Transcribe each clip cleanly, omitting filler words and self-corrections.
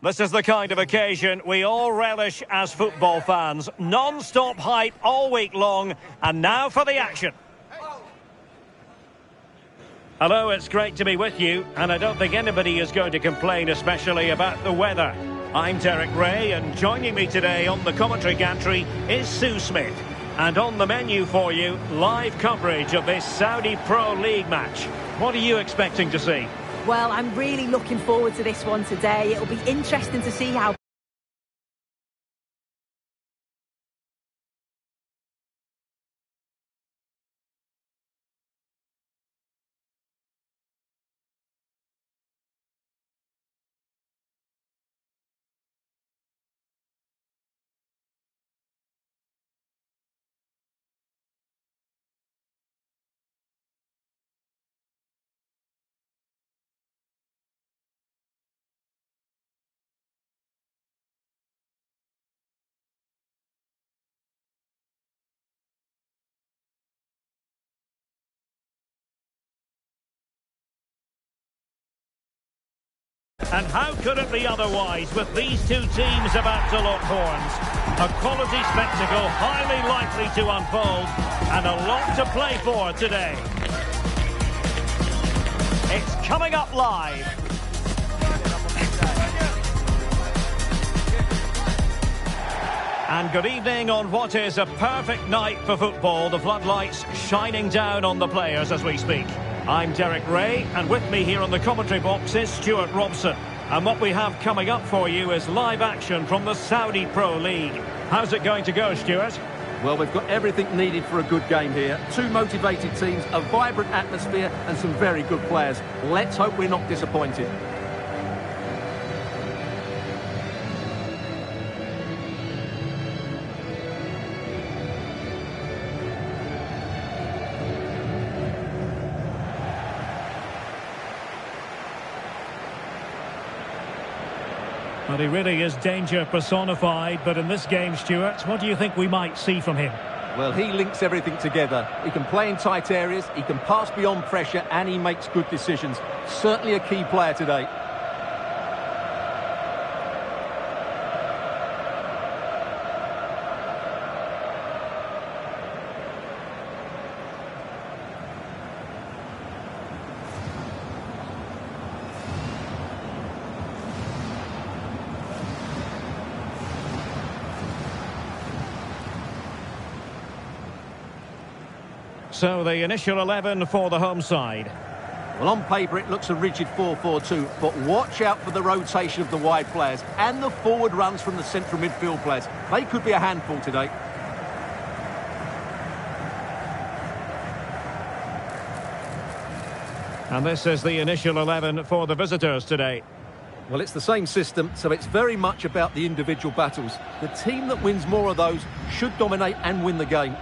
This is the kind of occasion we all relish as football fans. Non-stop hype all week long, and now for the action. Hello, it's great to be with you, and I don't think anybody is going to complain, especially about the weather. I'm Derek Ray, and joining me today on the commentary gantry is Sue Smith. And on the menu for you, live coverage of this Saudi Pro League match. What are you expecting to see? Well, I'm really looking forward to this one today. It'll be interesting to see how... And how could it be otherwise with these two teams about to lock horns? A quality spectacle highly likely to unfold, and a lot to play for today. It's coming up live. And good evening on what is a perfect night for football. The floodlights shining down on the players as we speak. I'm Derek Ray, and with me here on the commentary box is Stuart Robson. And what we have coming up for you is live action from the Saudi Pro League. How's it going to go, Stuart? Well, we've got everything needed for a good game here. Two motivated teams, a vibrant atmosphere, and some very good players. Let's hope we're not disappointed. Well, he really is danger personified, but in this game, Stuart, what do you think we might see from him? Well, he links everything together. He can play in tight areas, he can pass beyond pressure, and he makes good decisions. Certainly a key player today. So the initial 11 for the home side. Well, on paper it looks a rigid 4-4-2, but watch out for the rotation of the wide players and the forward runs from the central midfield players. They could be a handful today. And this is the initial 11 for the visitors today. Well, it's the same system, so it's very much about the individual battles. The team that wins more of those should dominate and win the game.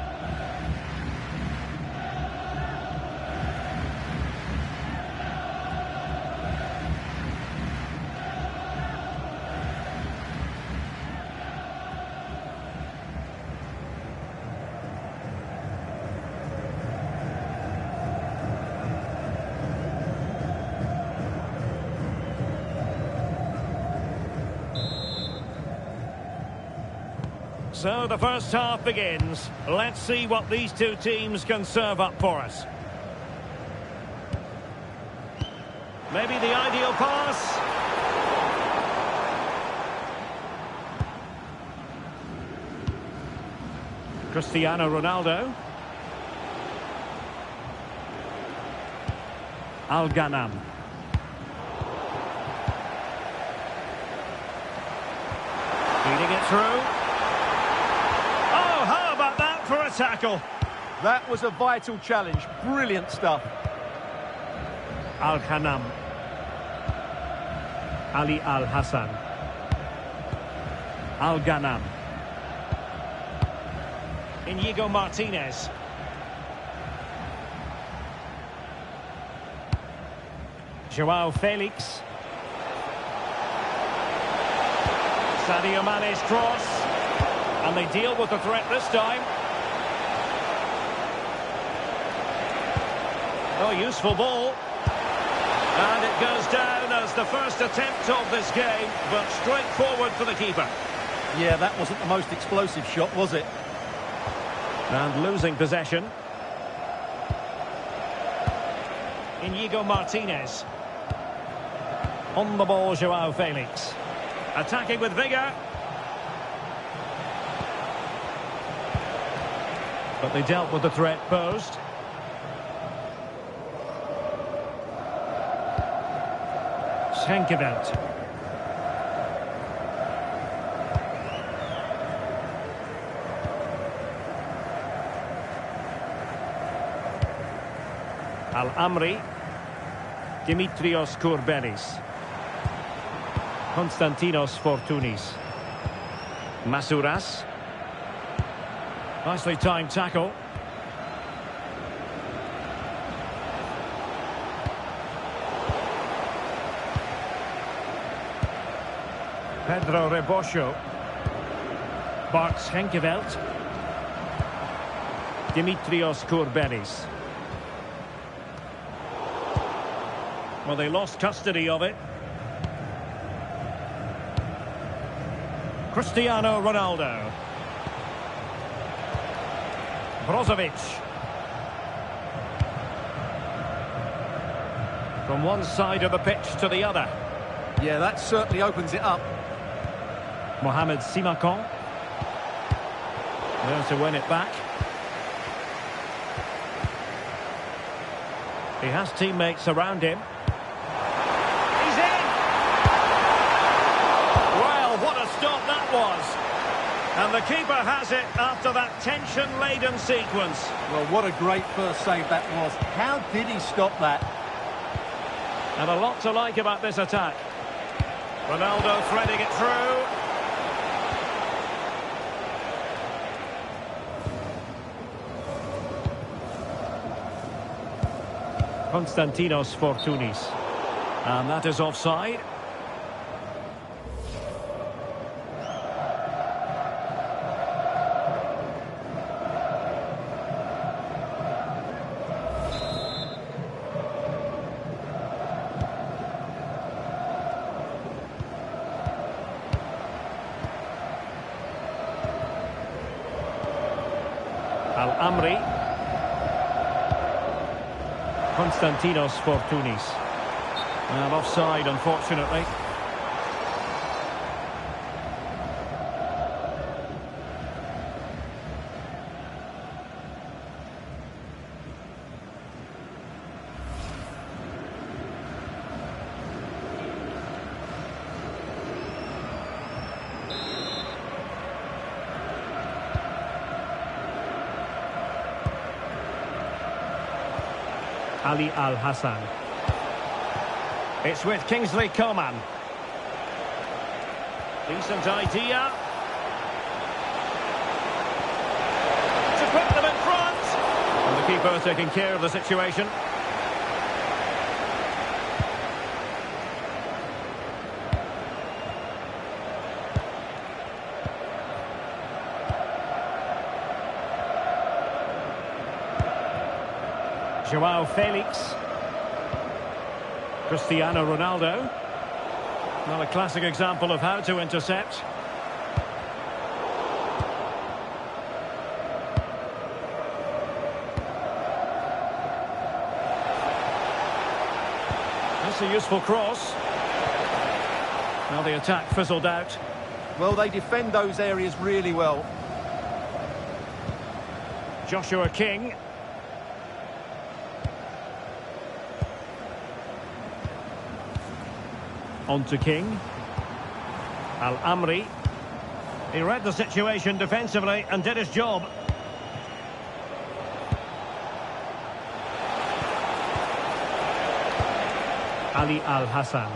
So the first half begins. Let's see what these two teams can serve up for us. Maybe the ideal pass. Cristiano Ronaldo. Al-Ghanam. Feeding it through. For a tackle. That was a vital challenge. Brilliant stuff. Al-Ghanam. Ali Al-Hassan. Al-Ghanam. Inigo Martinez. Joao Felix. Sadio Mane's cross. And they deal with the threat this time. Oh, useful ball. And it goes down as the first attempt of this game, but straightforward for the keeper. Yeah, that wasn't the most explosive shot, was it? And losing possession. Inigo Martinez. On the ball, Joao Felix. Attacking with vigour. But they dealt with the threat posed. Schenkeveld. Al-Amri. Dimitrios Kourbelis. Konstantinos Fortounis. Masouras. Nicely timed tackle. Pedro Rebosho. Bart Schenkeveld. Dimitrios Kourbelis. Well, they lost custody of it. Cristiano Ronaldo. Brozovic. From one side of the pitch to the other. Yeah, that certainly opens it up. Mohamed Simakan. There to win it back. He has teammates around him. He's in! Well, what a stop that was. And the keeper has it after that tension-laden sequence. Well, what a great first save that was. How did he stop that? And a lot to like about this attack. Ronaldo threading it through. Konstantinos Fortounis. And that is offside. Al-Amri. Konstantinos Fortounis. And offside, unfortunately. Ali Al-Hassan. It's with Kingsley Coman. Decent idea. To put them in front. And the keeper taking care of the situation. Joao Felix. Cristiano Ronaldo. Well, a classic example of how to intercept. That's a useful cross. Well, the attack fizzled out. Well, they defend those areas really well. Joshua King. On to King. Al-Amri. He read the situation defensively and did his job. Ali Al-Hassan.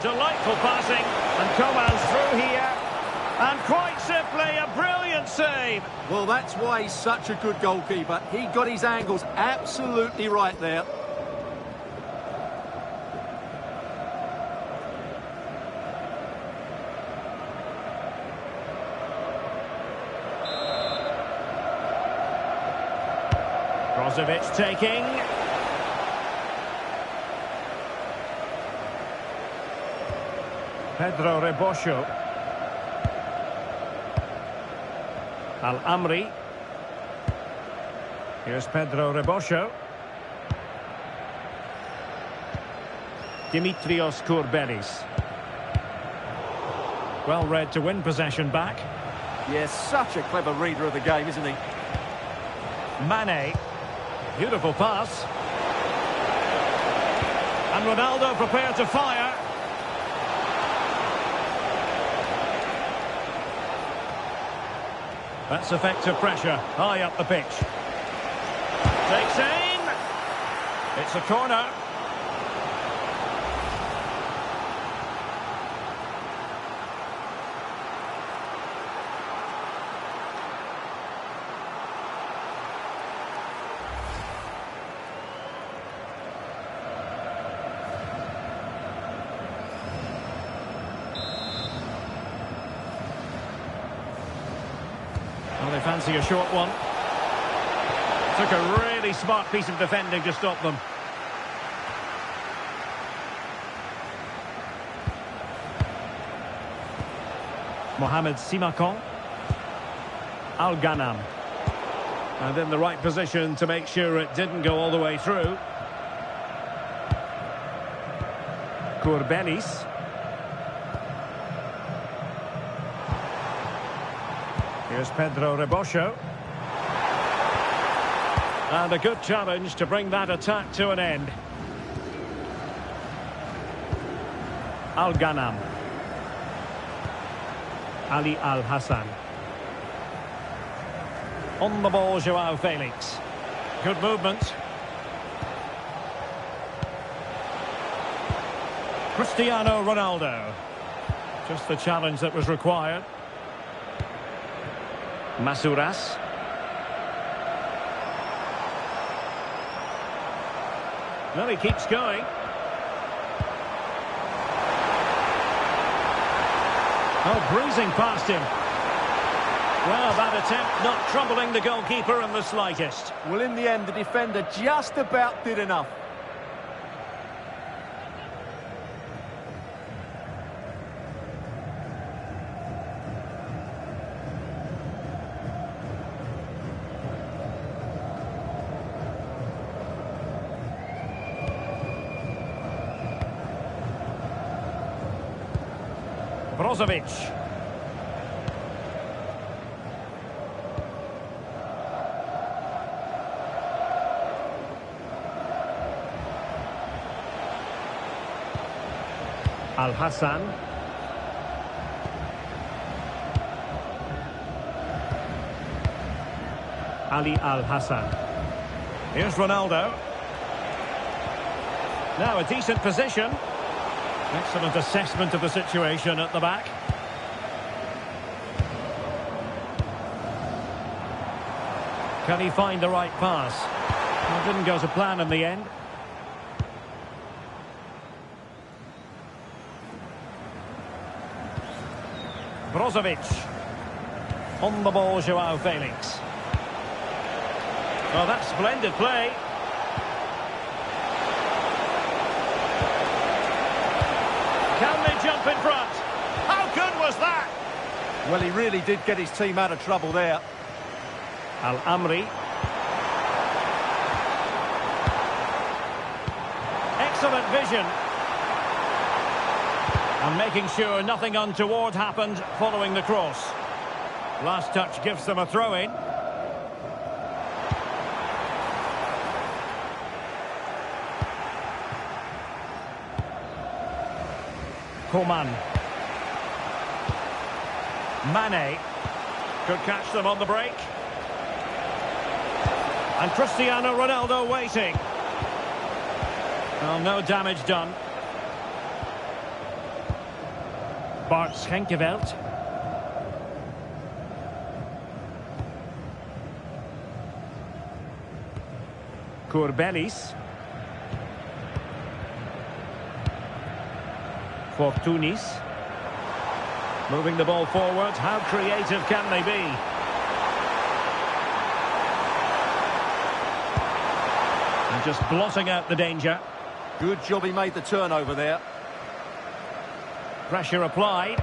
Delightful passing. And Coman's through here. And quite simply, a brilliant save. Well, that's why he's such a good goalkeeper. He got his angles absolutely right there. Brozovic taking. Pedro Rebosho. Al-Amri. Here's Pedro Rebosho. Dimitrios Kourbelis. Well read to win possession back. Yes, such a clever reader of the game, isn't he? Mane. Beautiful pass. And Ronaldo prepared to fire. That's effective pressure, high up the pitch. Takes aim. It's a corner. Well, they fancy a short one. Took a really smart piece of defending to stop them. Mohamed Simakon. Al-Ghanam. And in the right position to make sure it didn't go all the way through. Kourbelis. Here's Pedro Rebosho. And a good challenge to bring that attack to an end. Al-Ghanam. Ali Al-Hassan. On the ball, Joao Felix. Good movement. Cristiano Ronaldo. Just the challenge that was required. Masouras. Well, he keeps going. Oh, breezing past him. Well, that attempt not troubling the goalkeeper in the slightest. Well, in the end, the defender just about did enough. Brozovic. Al-Hassan. Ali Al-Hassan. Here's Ronaldo. Now a decent position. Excellent assessment of the situation at the back. Can he find the right pass? Well, didn't go to plan in the end. Brozovic. On the ball, Joao Felix. Well, that's splendid play. Can they jump in front? How good was that? Well, he really did get his team out of trouble there. Al-Amri. Excellent vision. And making sure nothing untoward happened following the cross. Last touch gives them a throw-in. Coman. Mane. Could catch them on the break. And Cristiano Ronaldo waiting. Well, no damage done. Bart Schenkeveld. Kourbelis. Fortunis. Moving the ball forward. How creative can they be? And just blotting out the danger. Good job he made the turnover there. Pressure applied.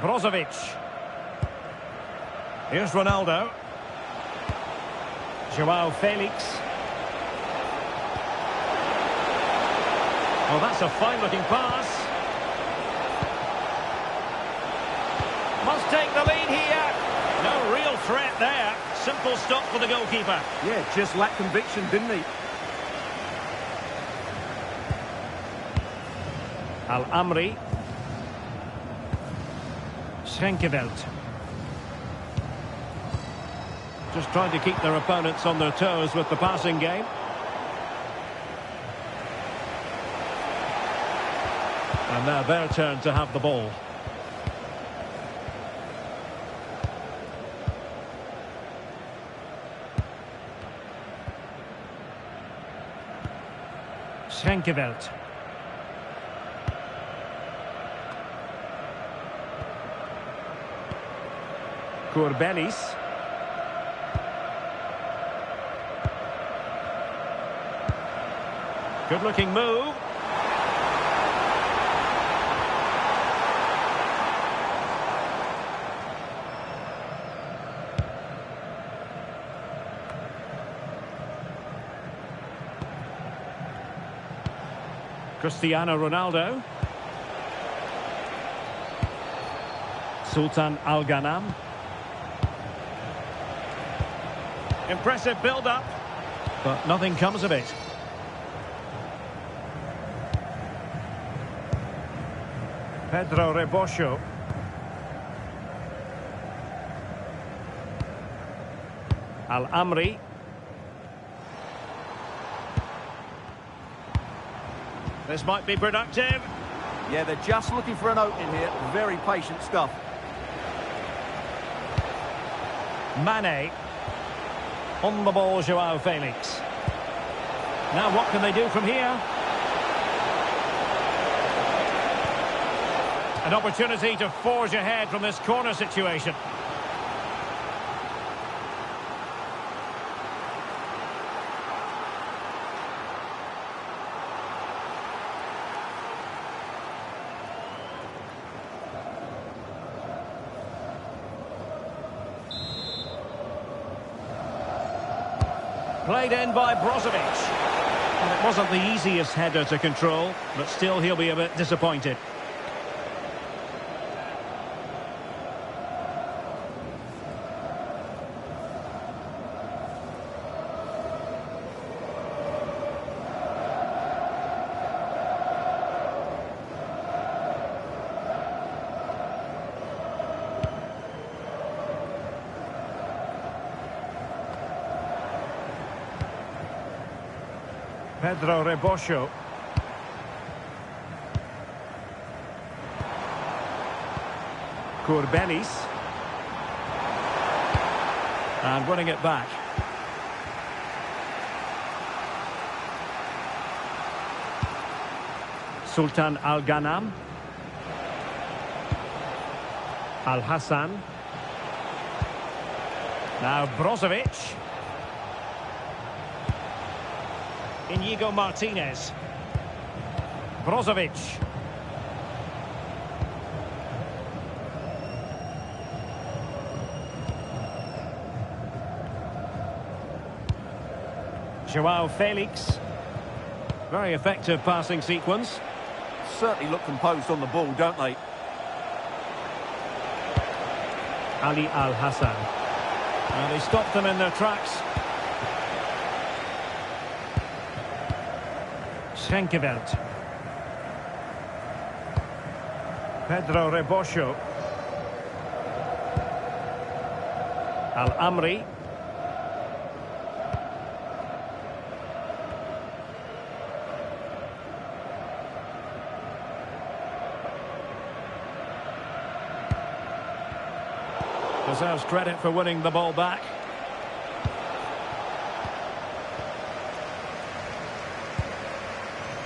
Brozovic. Here's Ronaldo. Joao Felix. Well, that's a fine-looking pass. Must take the lead here. No real threat there. Simple stop for the goalkeeper. Yeah, just lacked conviction, didn't he? Al-Amri. Schenkeveld. Just trying to keep their opponents on their toes with the passing game. And now their turn to have the ball. Schenkeveld. Courbelis. Good-looking move. Cristiano Ronaldo. Sultan Al-Ghanam. Impressive build-up, but nothing comes of it. Pedro Rebosho. Al-Amri. This might be productive. Yeah, they're just looking for an opening here. Very patient stuff. Mane. On the ball, Joao Felix. Now what can they do from here? An opportunity to forge ahead from this corner situation. Played in by Brozovic. And it wasn't the easiest header to control, but still he'll be a bit disappointed. Pedro Rebosho. Courbelis. And winning it back. Sultan Al-Ghanam. Al-Hassan. Now Brozovic. Inigo Martinez. Brozovic. Joao Felix. Very effective passing sequence. Certainly look composed on the ball, don't they? Ali Al-Hassan. And they stopped them in their tracks. Schenkeveld. Pedro Rebosho. Al-Amri. Deserves credit for winning the ball back.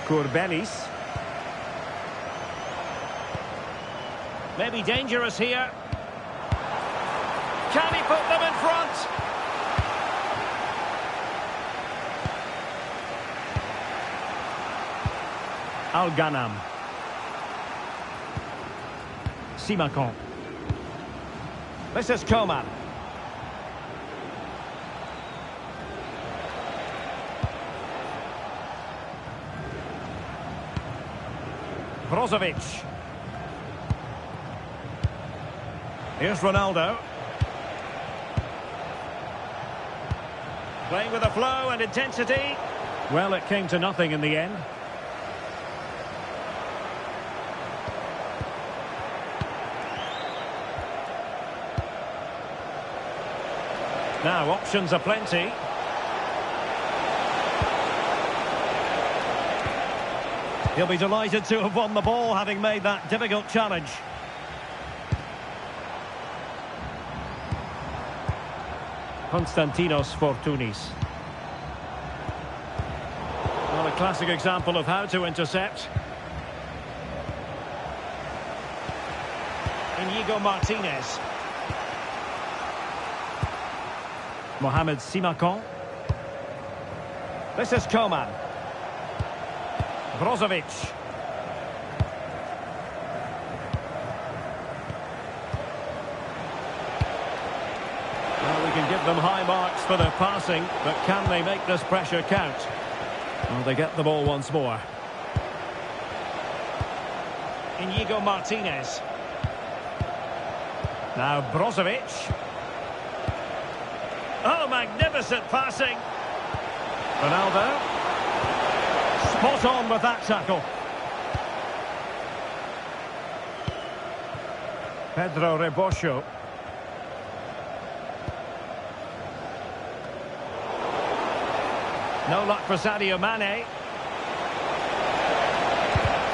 Courbelis. Maybe dangerous here. Can he put them in front? Al-Ghanam. Simakon. This is Coman. Brozovic. Here's Ronaldo. Playing with a flow and intensity. Well, it came to nothing in the end. Now, options are plenty. He'll be delighted to have won the ball, having made that difficult challenge. Konstantinos Fortounis. Well, a classic example of how to intercept. Inigo Martinez. Mohamed Simakon. This is Coman. Brozovic. Well, we can give them high marks for their passing, but can they make this pressure count? Well, they get the ball once more. Inigo Martinez. Now Brozovic. Oh, magnificent passing. Ronaldo. Spot on with that tackle. Pedro Rebosho. No luck for Sadio Mane.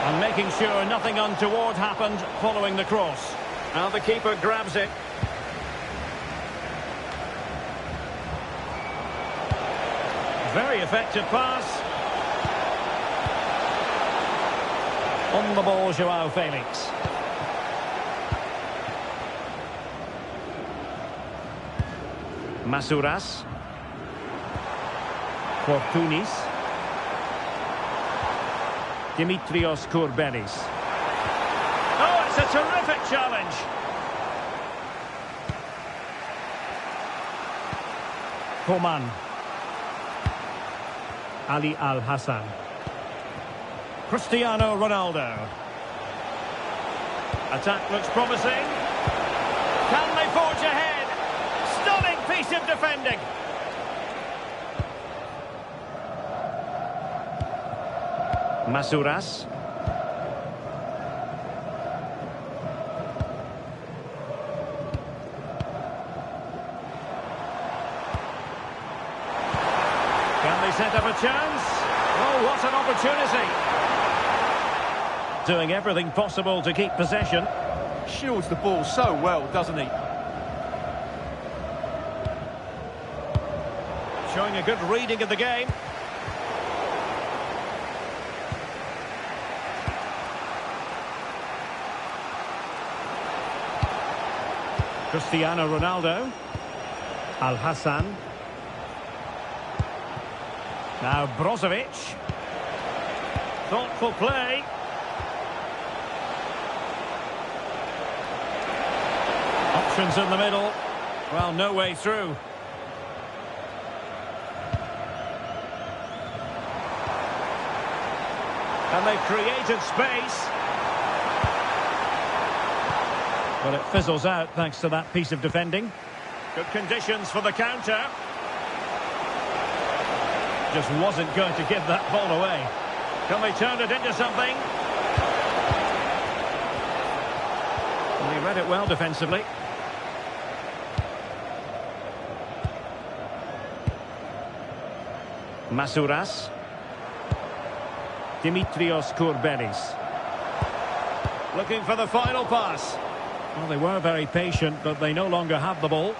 And making sure nothing untoward happened following the cross. Now the keeper grabs it. Very effective pass. On the ball, Joao Felix. Masouras. Fortounis. Dimitrios Kourbelis. Oh, it's a terrific challenge. Coman. Ali Al-Hassan. Cristiano Ronaldo. Attack looks promising. Can they forge ahead? Stunning piece of defending. Masouras. Can they set up a chance? Oh, what an opportunity. Doing everything possible to keep possession. Shields the ball so well, doesn't he? Showing a good reading of the game. Cristiano Ronaldo. Al-Hassan. Now Brozovic. Thoughtful play. Options in the middle. Well, no way through. And they've created space. Well, it fizzles out thanks to that piece of defending. Good conditions for the counter. Just wasn't going to give that ball away. Can they turn it into something? And he read it well defensively. Masouras. Dimitrios Kourbelis. Looking for the final pass. Well, they were very patient, but they no longer have the ball.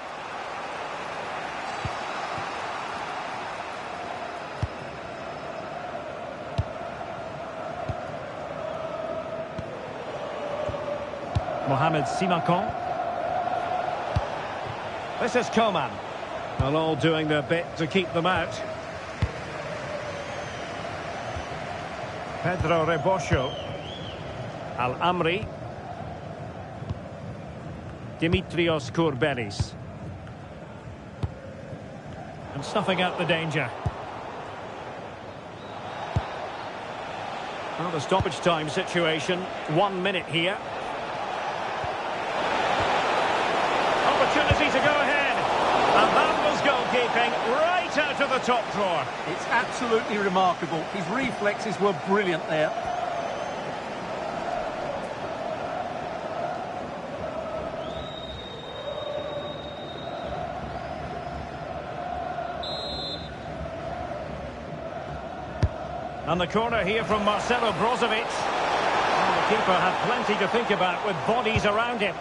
Mohamed Simakon. This is Coman. Well, all doing their bit to keep them out. Pedro Rebosho. Al-Amri. Dimitrios Kourbelis. And snuffing out the danger. Well, the stoppage time situation, 1 minute here. Opportunity to go ahead. And that was goalkeeping right out of the top drawer. It's absolutely remarkable. His reflexes were brilliant there. And the corner here from Marcelo Brozovic. And the keeper had plenty to think about with bodies around him.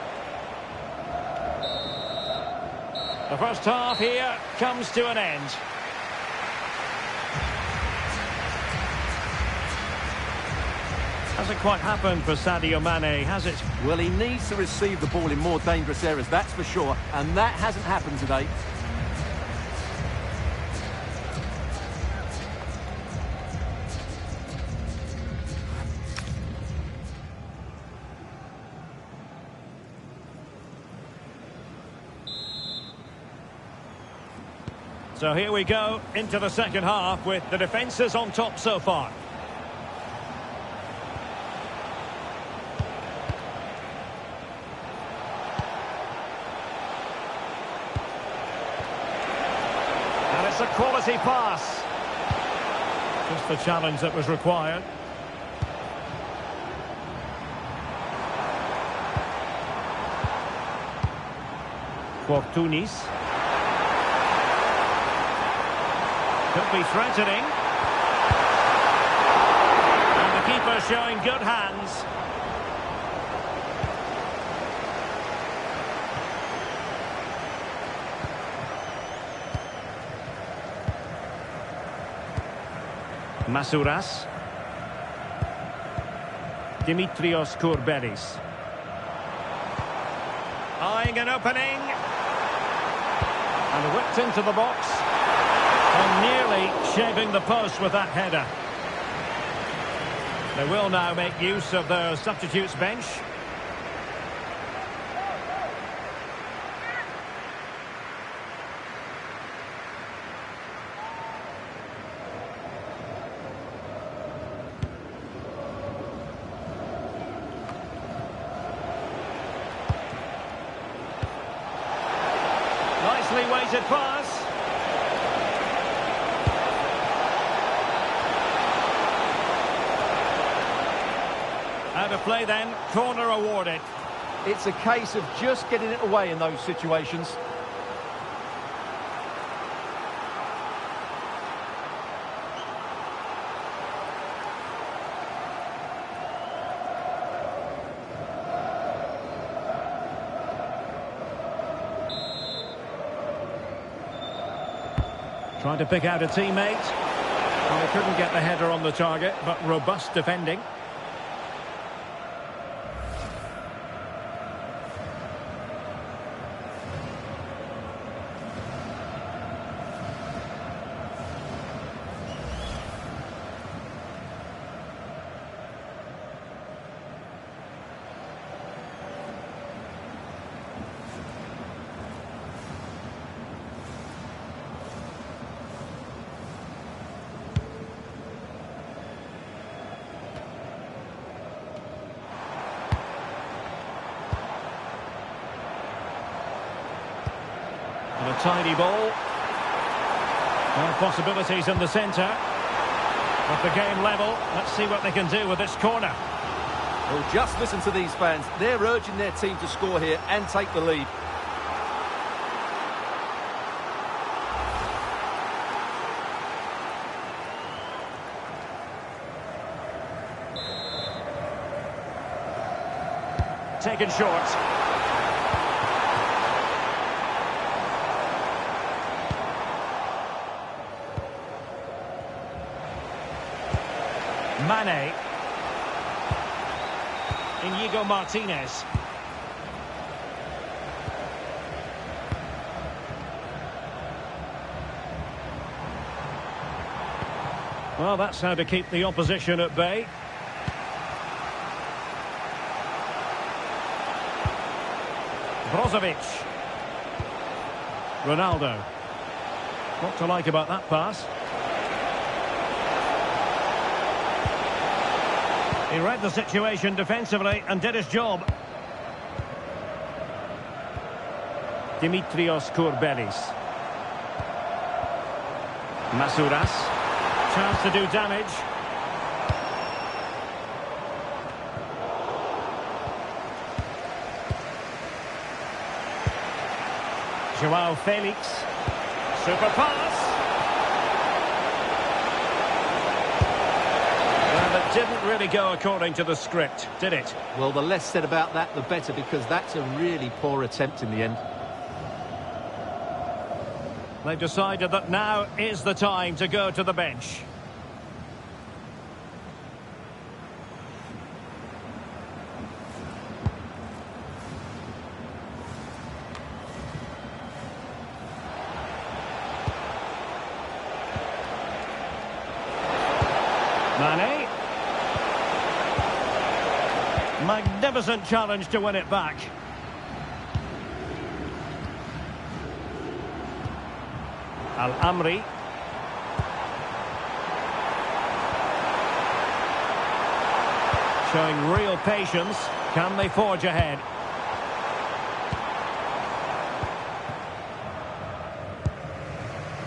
The first half here comes to an end. Hasn't quite happened for Sadio Mane, has it? Well, he needs to receive the ball in more dangerous areas, that's for sure. And that hasn't happened today. So here we go into the second half with the defences on top so far. And it's a quality pass. Just the challenge that was required. Fortunis. Could be threatening. And the keeper showing good hands. Masouras. Dimitrios Kourbelis. Eyeing an opening. And whipped into the box. And nearly shaving the post with that header. They will now make use of their substitutes bench. Nicely weighted pass. Out of play then, corner awarded. It's a case of just getting it away in those situations. Trying to pick out a teammate. Well, they couldn't get the header on the target, but robust defending. And a tidy ball. More possibilities in the centre. With the game level, let's see what they can do with this corner. Well, just listen to these fans. They're urging their team to score here and take the lead. Taken short. Mane. Inigo Martinez. Well, that's how to keep the opposition at bay. Brozovic. Ronaldo. What to like about that pass? He read the situation defensively and did his job. Dimitrios Kourbelis. Masouras. Chance to do damage. Joao Felix. Super pass. Well, it didn't really go according to the script, did it? Well, the less said about that, the better, because that's a really poor attempt in the end. They've decided that now is the time to go to the bench. Mane. Magnificent challenge to win it back. Al-Amri. Showing real patience. Can they forge ahead?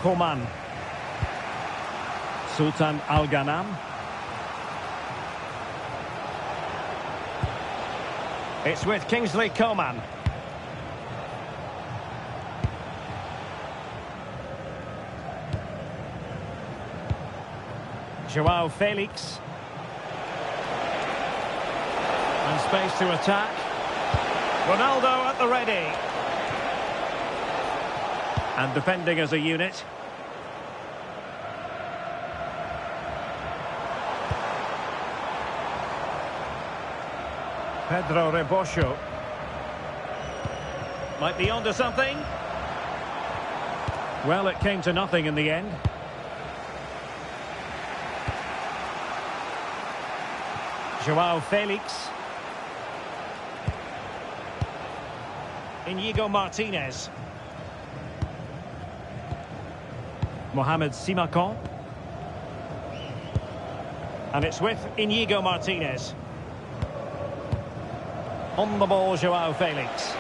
Koman. Sultan Al-Ghanam. It's with Kingsley Coman. Joao Felix. And space to attack. Ronaldo at the ready. And defending as a unit. Pedro Rebosho. Might be onto something. Well, it came to nothing in the end. Joao Felix. Inigo Martinez. Mohamed Simakan. And it's with Inigo Martinez. On the ball, Joao Felix.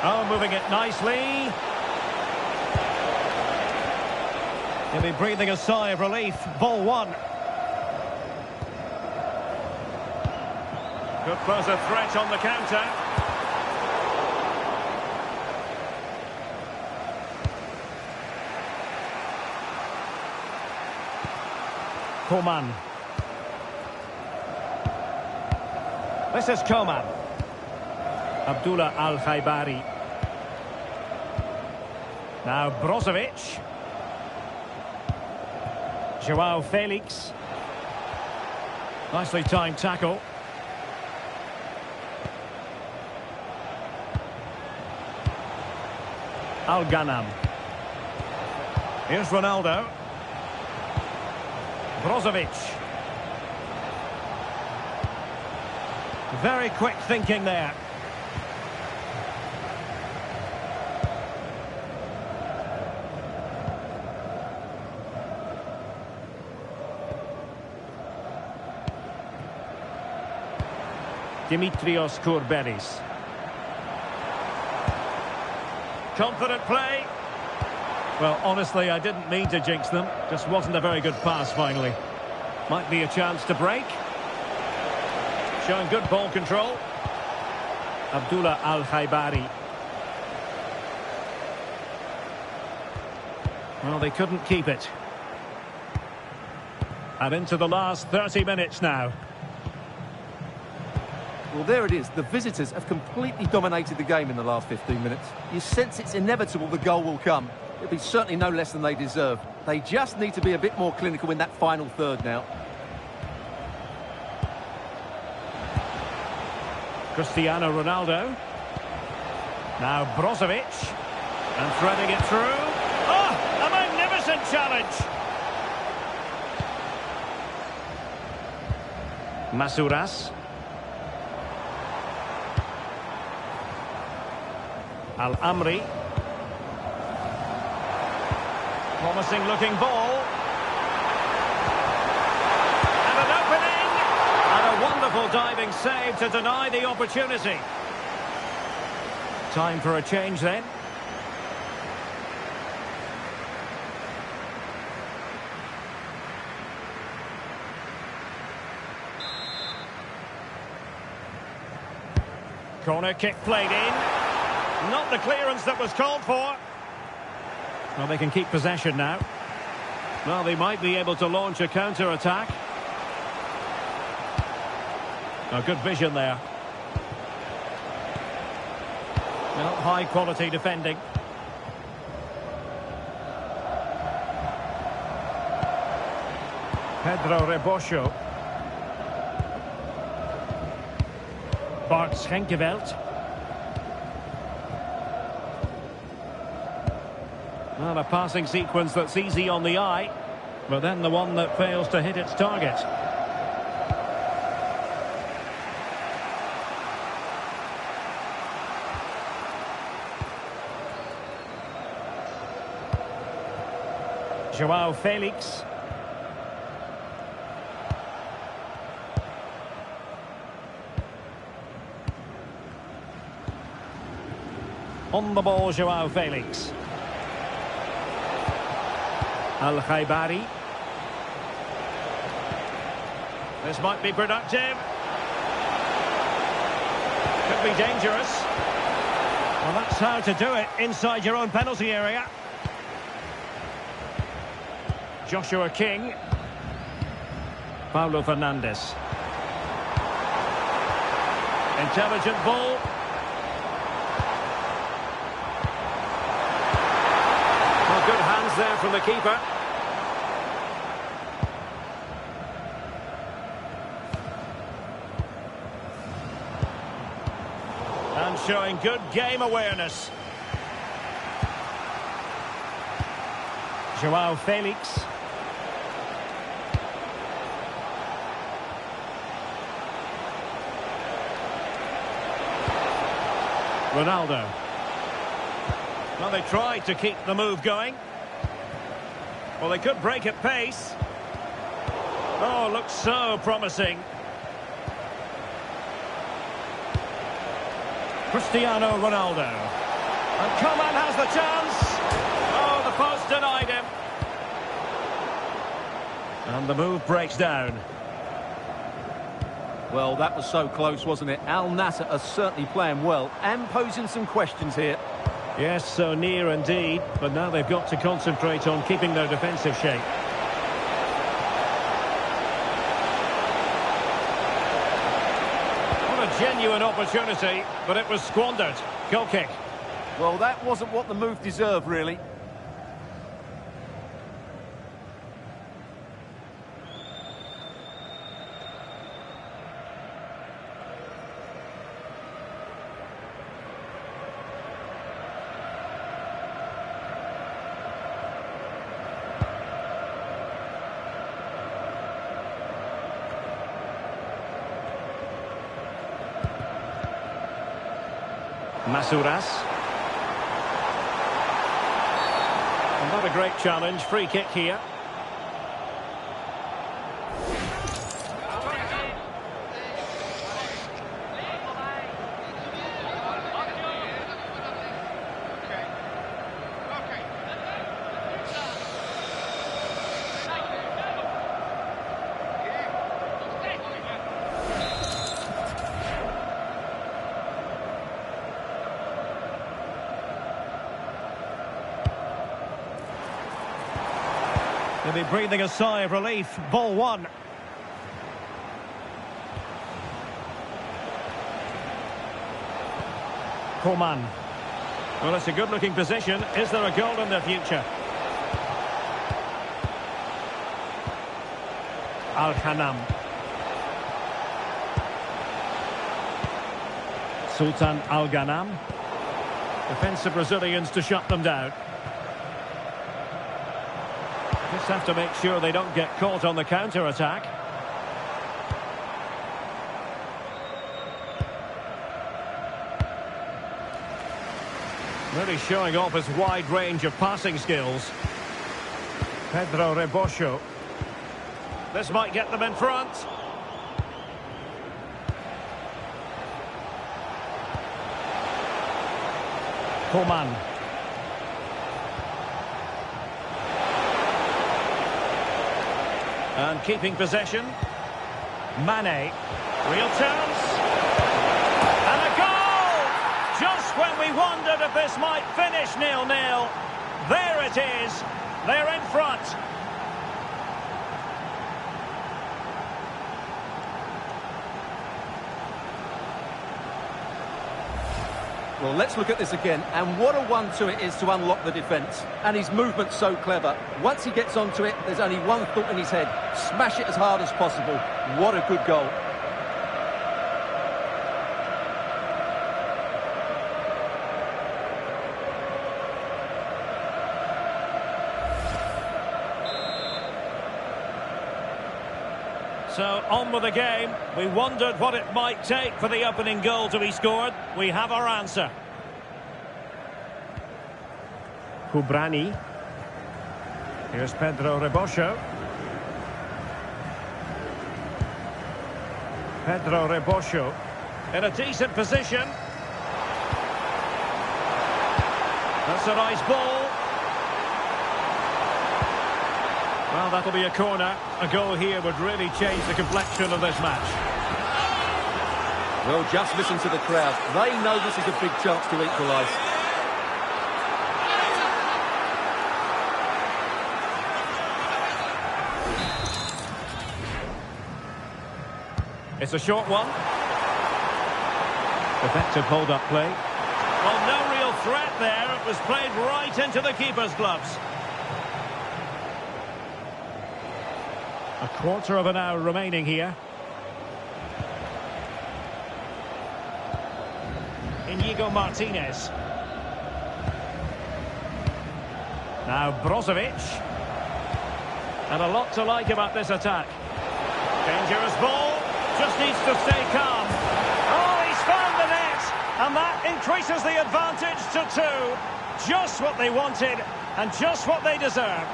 Oh, moving it nicely. He'll be breathing a sigh of relief. Ball one. Could pose a threat on the counter. Koman. This is Koman. Abdullah Al-Khaibari. Now Brozovic. Joao Felix. Nicely timed tackle. Al-Ghanam. Here's Ronaldo. Brozovic. Very quick thinking there. Dimitrios Kourbelis. Confident play. Well, honestly, I didn't mean to jinx them. Just wasn't a very good pass finally. Might be a chance to break. Showing good ball control. Abdullah Al-Khaibari. Well, they couldn't keep it. And into the last 30 minutes now. Well, there it is. The visitors have completely dominated the game in the last 15 minutes. You sense it's inevitable the goal will come. It'll be certainly no less than they deserve. They just need to be a bit more clinical in that final third now. Cristiano Ronaldo. Now Brozovic. And threading it through. Oh, a magnificent challenge. Masouras. Al-Amri. Promising looking ball. And an opening! And a wonderful diving save to deny the opportunity. Time for a change then. Corner kick played in. Not the clearance that was called for. Well, they can keep possession now. Well, they might be able to launch a counter-attack. Oh, good vision there. Well, high-quality defending. Pedro Rebosho. Bart Schenkeveld. Well, a passing sequence that's easy on the eye, but then the one that fails to hit its target. João Felix. On the ball, João Felix. Al-Khaleej. This might be productive. Could be dangerous. Well, that's how to do it inside your own penalty area. Joshua King. Paulo Fernandes. Intelligent ball. Well, good hands there from the keeper. And showing good game awareness. João Felix. Ronaldo. Well, they tried to keep the move going. Well, they could break at pace. Oh, looks so promising. Cristiano Ronaldo. And Coman has the chance. Oh, the post denied him. And the move breaks down. Well, that was so close, wasn't it? Al-NASSR are certainly playing well and posing some questions here. Yes, so near indeed, but now they've got to concentrate on keeping their defensive shape. What a genuine opportunity, but it was squandered. Goal kick. Well, that wasn't what the move deserved, really. Masuras. And not a great challenge. Free kick here. They'll be breathing a sigh of relief. Ball one. Coman. Well, it's a good-looking position. Is there a goal in their future? Al-Khanam. Sultan Al-Ghanam. Defensive Brazilians to shut them down. Just have to make sure they don't get caught on the counter-attack. Really showing off his wide range of passing skills. Pedro Rebosho. This might get them in front. Coman. And keeping possession. Mane. Real chance. And a goal! Just when we wondered if this might finish 0-0. There it is. They're in front. Well, let's look at this again, and what a 1-2 it is to unlock the defence. And his movement's so clever. Once he gets onto it, there's only one thought in his head. Smash it as hard as possible. What a good goal. So, on with the game. We wondered what it might take for the opening goal to be scored. We have our answer. Kubrani. Here's Pedro Rebosho. Pedro Rebosho in a decent position. That's a nice ball. Well, that'll be a corner. A goal here would really change the complexion of this match. Well, just listen to the crowd. They know this is a big chance to equalise. It's a short one. Effective hold-up play. Well, no real threat there. It was played right into the keeper's gloves. A quarter of an hour remaining here. Inigo Martinez. Now Brozovic. And a lot to like about this attack. Dangerous ball. Just needs to stay calm. Oh, he's found the net. And that increases the advantage to 2. Just what they wanted and just what they deserve.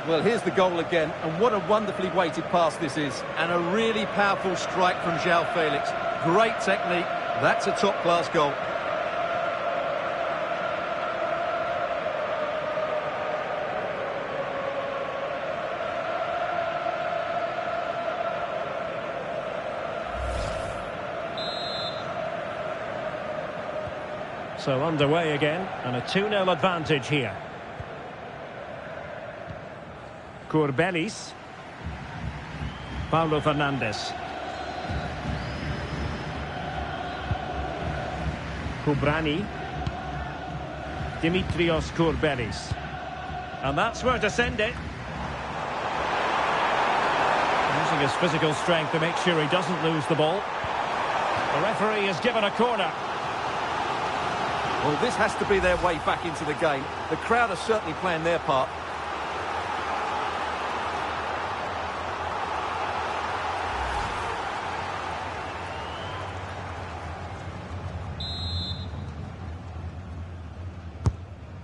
Well, here's the goal again, and what a wonderfully weighted pass this is. And a really powerful strike from João Felix. Great technique. That's a top-class goal. So underway again, and a 2-0 advantage here. Courbelis. Paulo Fernandes. Kubrani. Dimitrios Courbelis. And that's where to send it. Using his physical strength to make sure he doesn't lose the ball. The referee has given a corner. Well, this has to be their way back into the game. The crowd are certainly playing their part.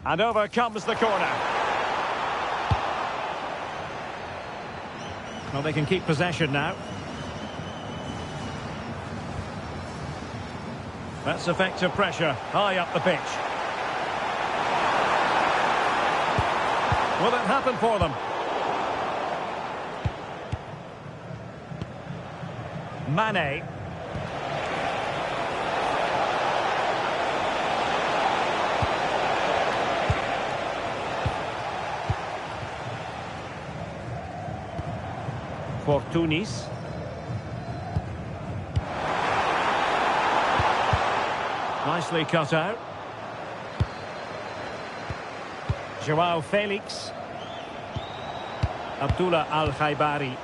And over comes the corner. Well, they can keep possession now. That's effective pressure, high up the pitch. Will it happen for them? Mane. Fortunis. Nicely cut out. João Felix. Abdullah Al-Khaibari.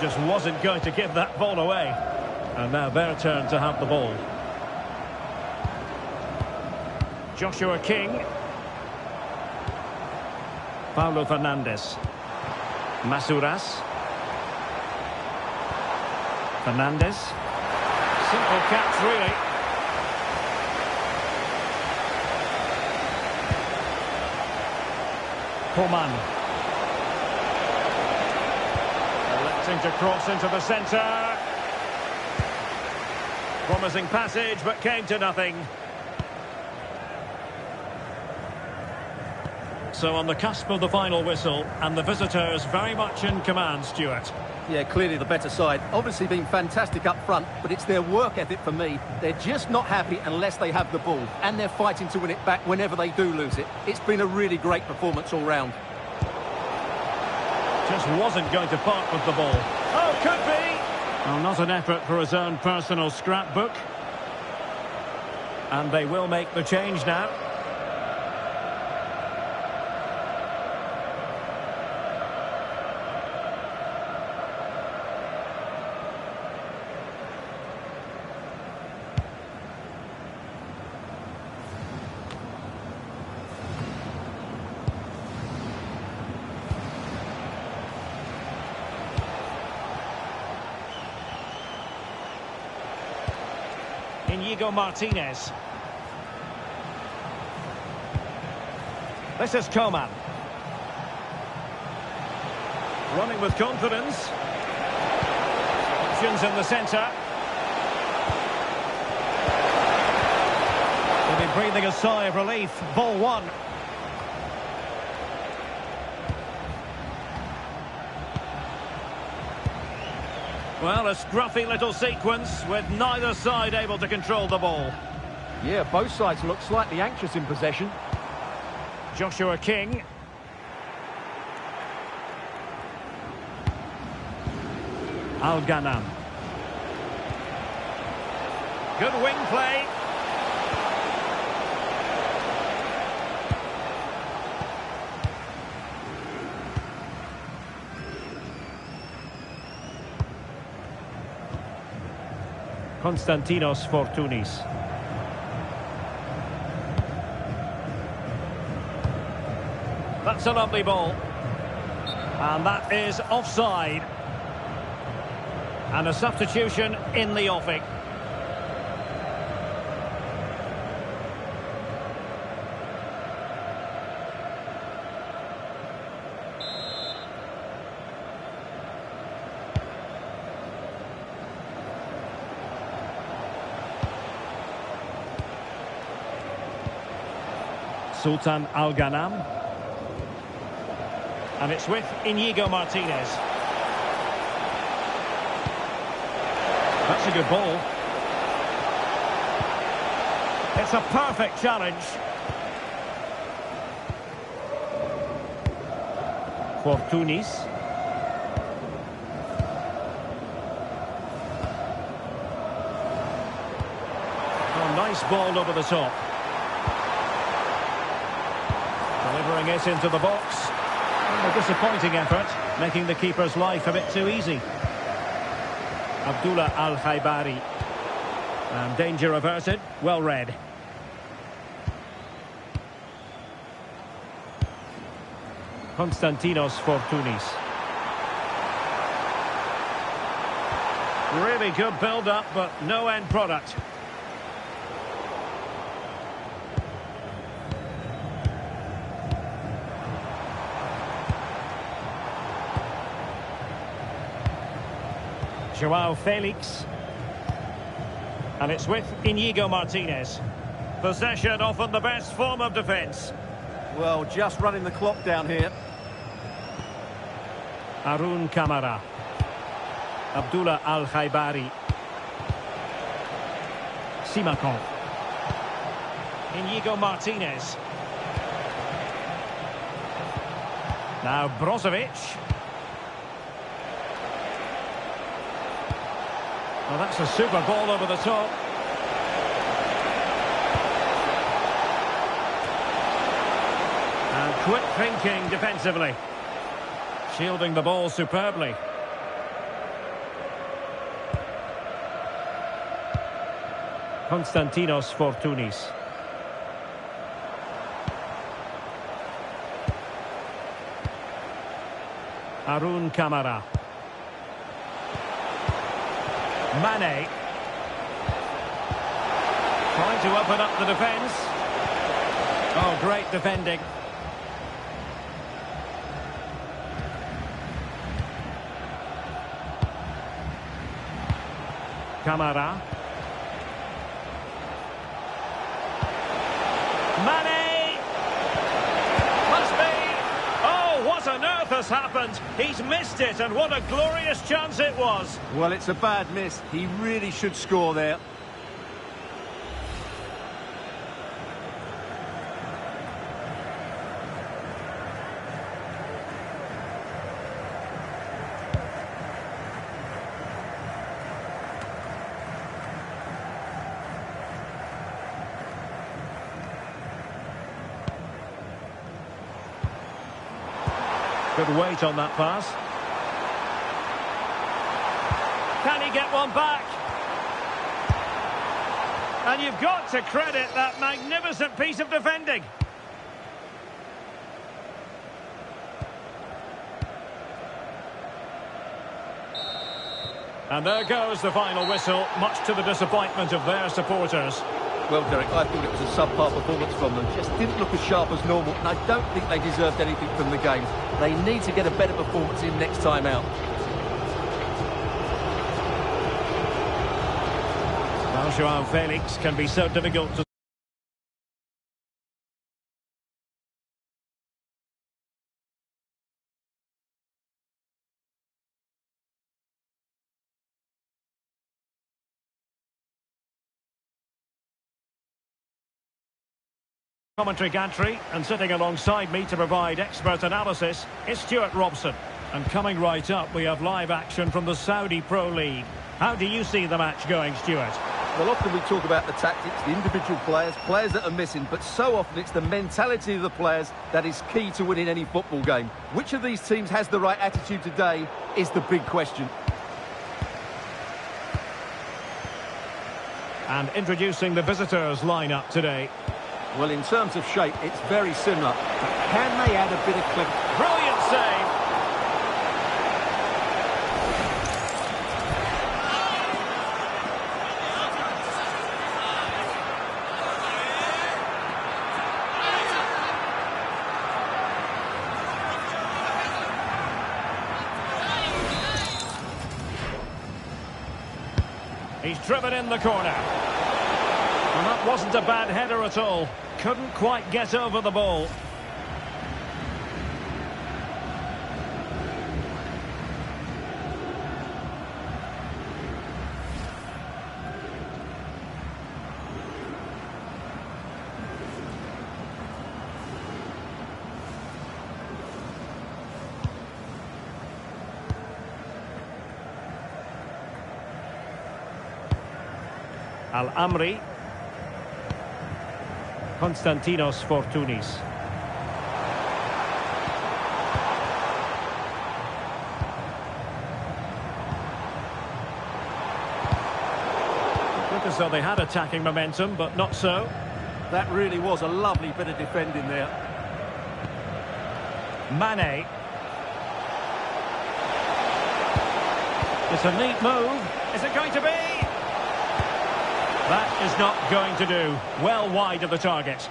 Just wasn't going to give that ball away. And now their turn to have the ball. Joshua King. Paulo Fernandes. Masuras. Fernandes. Simple catch, really. Coman. Electing to cross into the centre. Promising passage, but came to nothing. So on the cusp of the final whistle, and the visitors very much in command, Stuart. Yeah, clearly the better side. Obviously been fantastic up front, but it's their work ethic for me. They're just not happy unless they have the ball, and they're fighting to win it back whenever they do lose it. It's been a really great performance all round. Just wasn't going to part with the ball. Oh, could be! Well, not an effort for his own personal scrapbook. And they will make the change now. Inigo Martinez. This is Coman. Running with confidence. Options in the centre. He'll be breathing a sigh of relief. Ball one. Well, a scruffy little sequence with neither side able to control the ball. Yeah, both sides look slightly anxious in possession. Joshua King. Al-Ghanam. Good wing play. Konstantinos Fortounis. That's a lovely ball. And that is offside. And a substitution in the offing. Sultan Al-Ghanam. And it's with Inigo Martinez. That's a good ball. It's a perfect challenge. Fortounis. Oh, nice ball over the top. Delivering it into the box. A disappointing effort, making the keeper's life a bit too easy. Abdullah Al-Khaibari. And danger averted, well read. Konstantinos Fortounis. Really good build-up, but no end product. Joao Felix. And it's with Inigo Martinez. Possession often the best form of defence. Well, just running the clock down here. Arun Kamara. Abdullah Al-Khaibari. Simakov. Inigo Martinez. Now Brozovic. Well, that's a super ball over the top. And quick thinking defensively. Shielding the ball superbly. Konstantinos Fortounis. Arun Kamara. Mane. Trying to open up the defence. Oh, great defending. Kamara. Mane! Must be! Oh, what on earth has happened? He's missed it, and what a glorious chance it was. Well, it's a bad miss. He really should score there. Good weight on that pass. Can he get one back? And you've got to credit that magnificent piece of defending. And there goes the final whistle, much to the disappointment of their supporters. Well, Derek, I thought it was a subpar performance from them. Just didn't look as sharp as normal, and I don't think they deserved anything from the game. They need to get a better performance in next time out. Well, Joao Felix can be so difficult to... Commentary gantry, and sitting alongside me to provide expert analysis is Stuart Robson. And coming right up, we have live action from the Saudi Pro League. How do you see the match going, Stuart? Well, often we talk about the tactics, the individual players that are missing, but so often it's the mentality of the players that is key to winning any football game. Which of these teams has the right attitude today is the big question. And introducing the visitors lineup today. Well, in terms of shape, it's very similar. But can they add a bit of clever... Brilliant save! He's driven in the corner. And that wasn't a bad header at all. Couldn't quite get over the ball. Al-Amri. Konstantinos Fortounis. Looked as though they had attacking momentum, but not so. That really was a lovely bit of defending there. Mane. It's a neat move. Is it going to be? That is not going to do. Well wide of the target.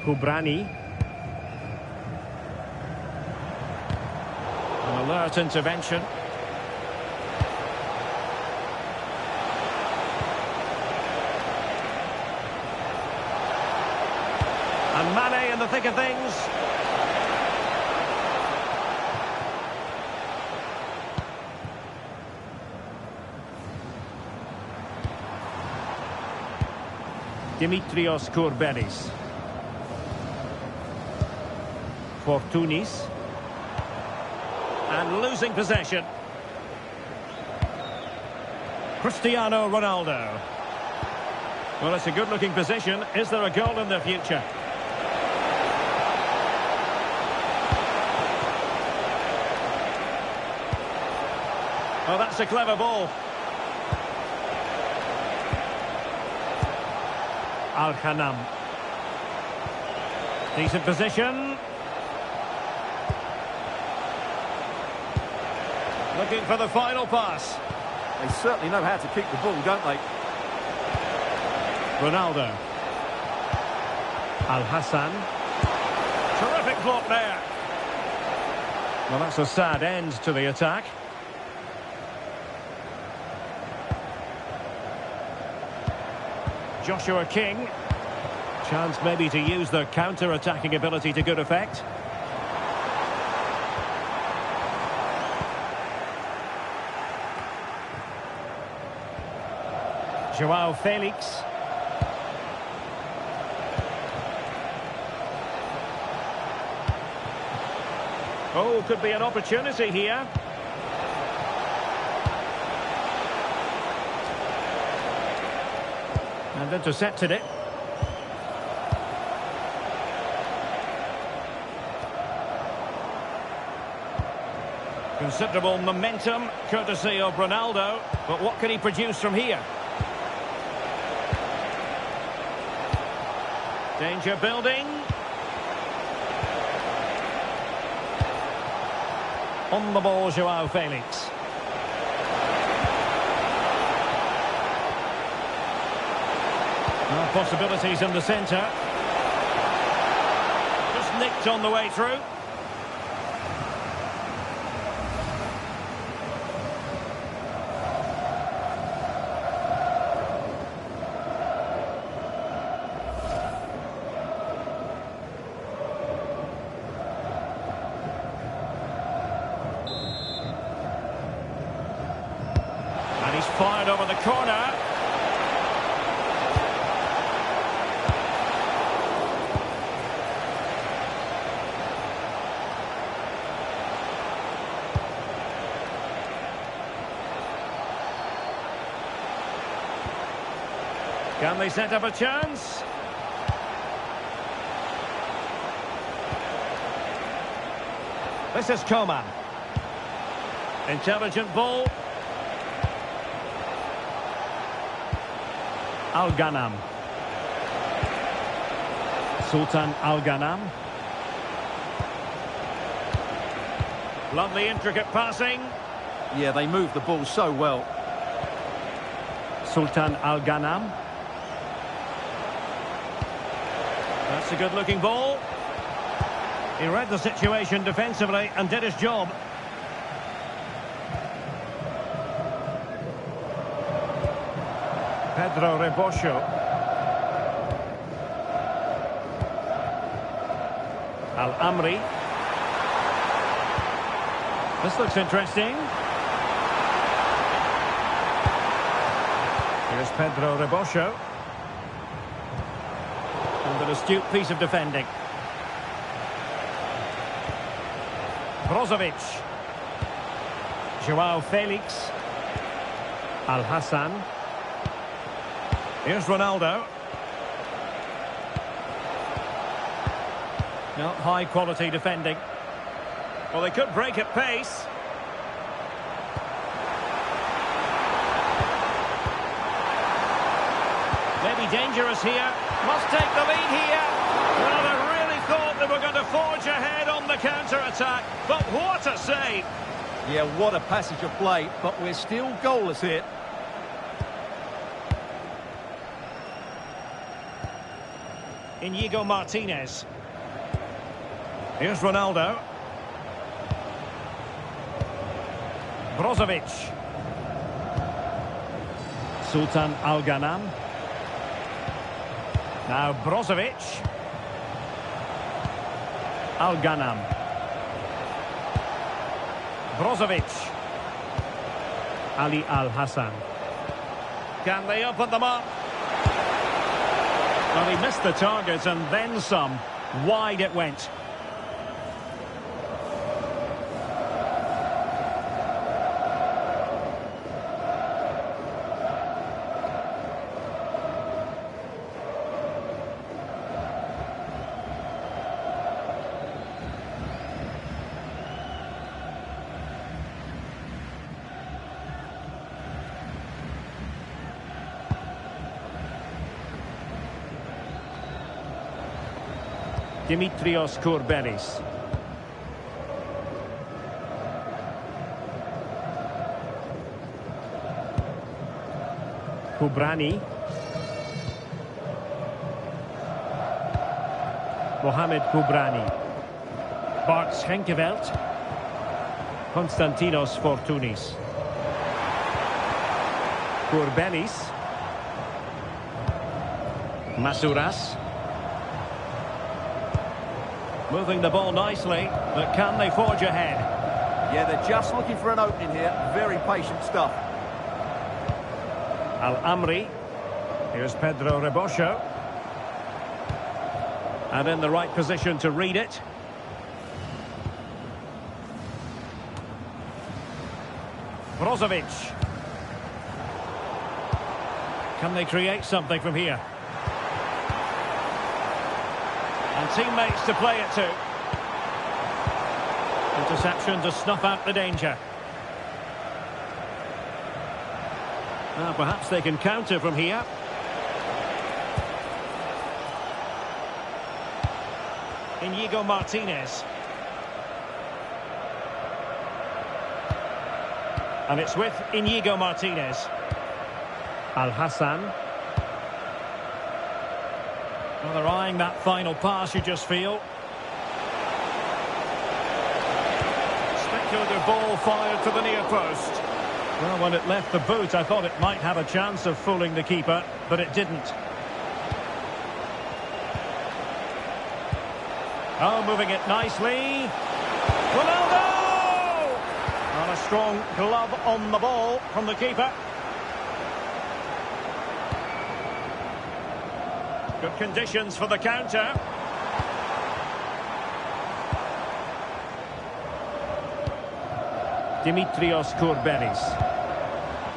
Kubrani. An alert intervention. And Mane in the thick of things. Dimitrios Kourbelis. Fortounis. And losing possession. Cristiano Ronaldo. Well, it's a good-looking position. Is there a goal in the future? Oh, that's a clever ball. Al-Khanam. Decent position. Looking for the final pass. They certainly know how to keep the ball, don't they? Ronaldo. Al-Hassan. Terrific block there. Well, that's a sad end to the attack. Joshua King. Chance maybe to use their counter-attacking ability to good effect. Joao Felix. Oh, could be an opportunity here. And intercepted it. Considerable momentum, courtesy of Ronaldo. But what can he produce from here? Danger building. On the ball, Joao Felix. Possibilities in the centre. Just nicked on the way through. And he's fired over the corner. Can they set up a chance? This is Coman. Intelligent ball. Al-Ghanam. Sultan Al-Ghanam. Lovely intricate passing. Yeah, they move the ball so well. Sultan Al-Ghanam. That's a good-looking ball. He read the situation defensively and did his job. Pedro Rebosho. Al-Amri. This looks interesting. Here's Pedro Rebosho. And an astute piece of defending. Brozovic. Joao Felix. Al-Hassan. Here's Ronaldo. No, high-quality defending. Well, they could break at pace. Maybe dangerous here. Must take the lead here. Well, they really thought they were going to forge ahead on the counter-attack. But what a save! Yeah, what a passage of play. But we're still goalless here. Inigo Martinez. Here's Ronaldo. Brozovic. Sultan Al-Ghanam. Now Brozovic. Al-Ghanam. Brozovic. Ali Al-Hassan. Can they open them up? Well, he missed the target and then some. Wide it went. Dimitrios Kourbelis. Kubrani. Mohamed Kubrani. Bart Schenkeveld. Konstantinos Fortounis. Kourbelis. Masouras. Moving the ball nicely, but can they forge ahead? Yeah, they're just looking for an opening here. Very patient stuff. Al-Amri. Here's Pedro Rebosho. And in the right position to read it. Brozovic. Can they create something from here? And teammates to play it to. Interception to snuff out the danger. Now perhaps they can counter from here. Inigo Martinez. And it's with Inigo Martinez. Al-Hassan. Well, they're eyeing that final pass, you just feel. Speculative ball fired to the near post. Well, when it left the boot, I thought it might have a chance of fooling the keeper, but it didn't. Oh, moving it nicely. Ronaldo! And a strong glove on the ball from the keeper. Good conditions for the counter. Dimitrios Kourbelis.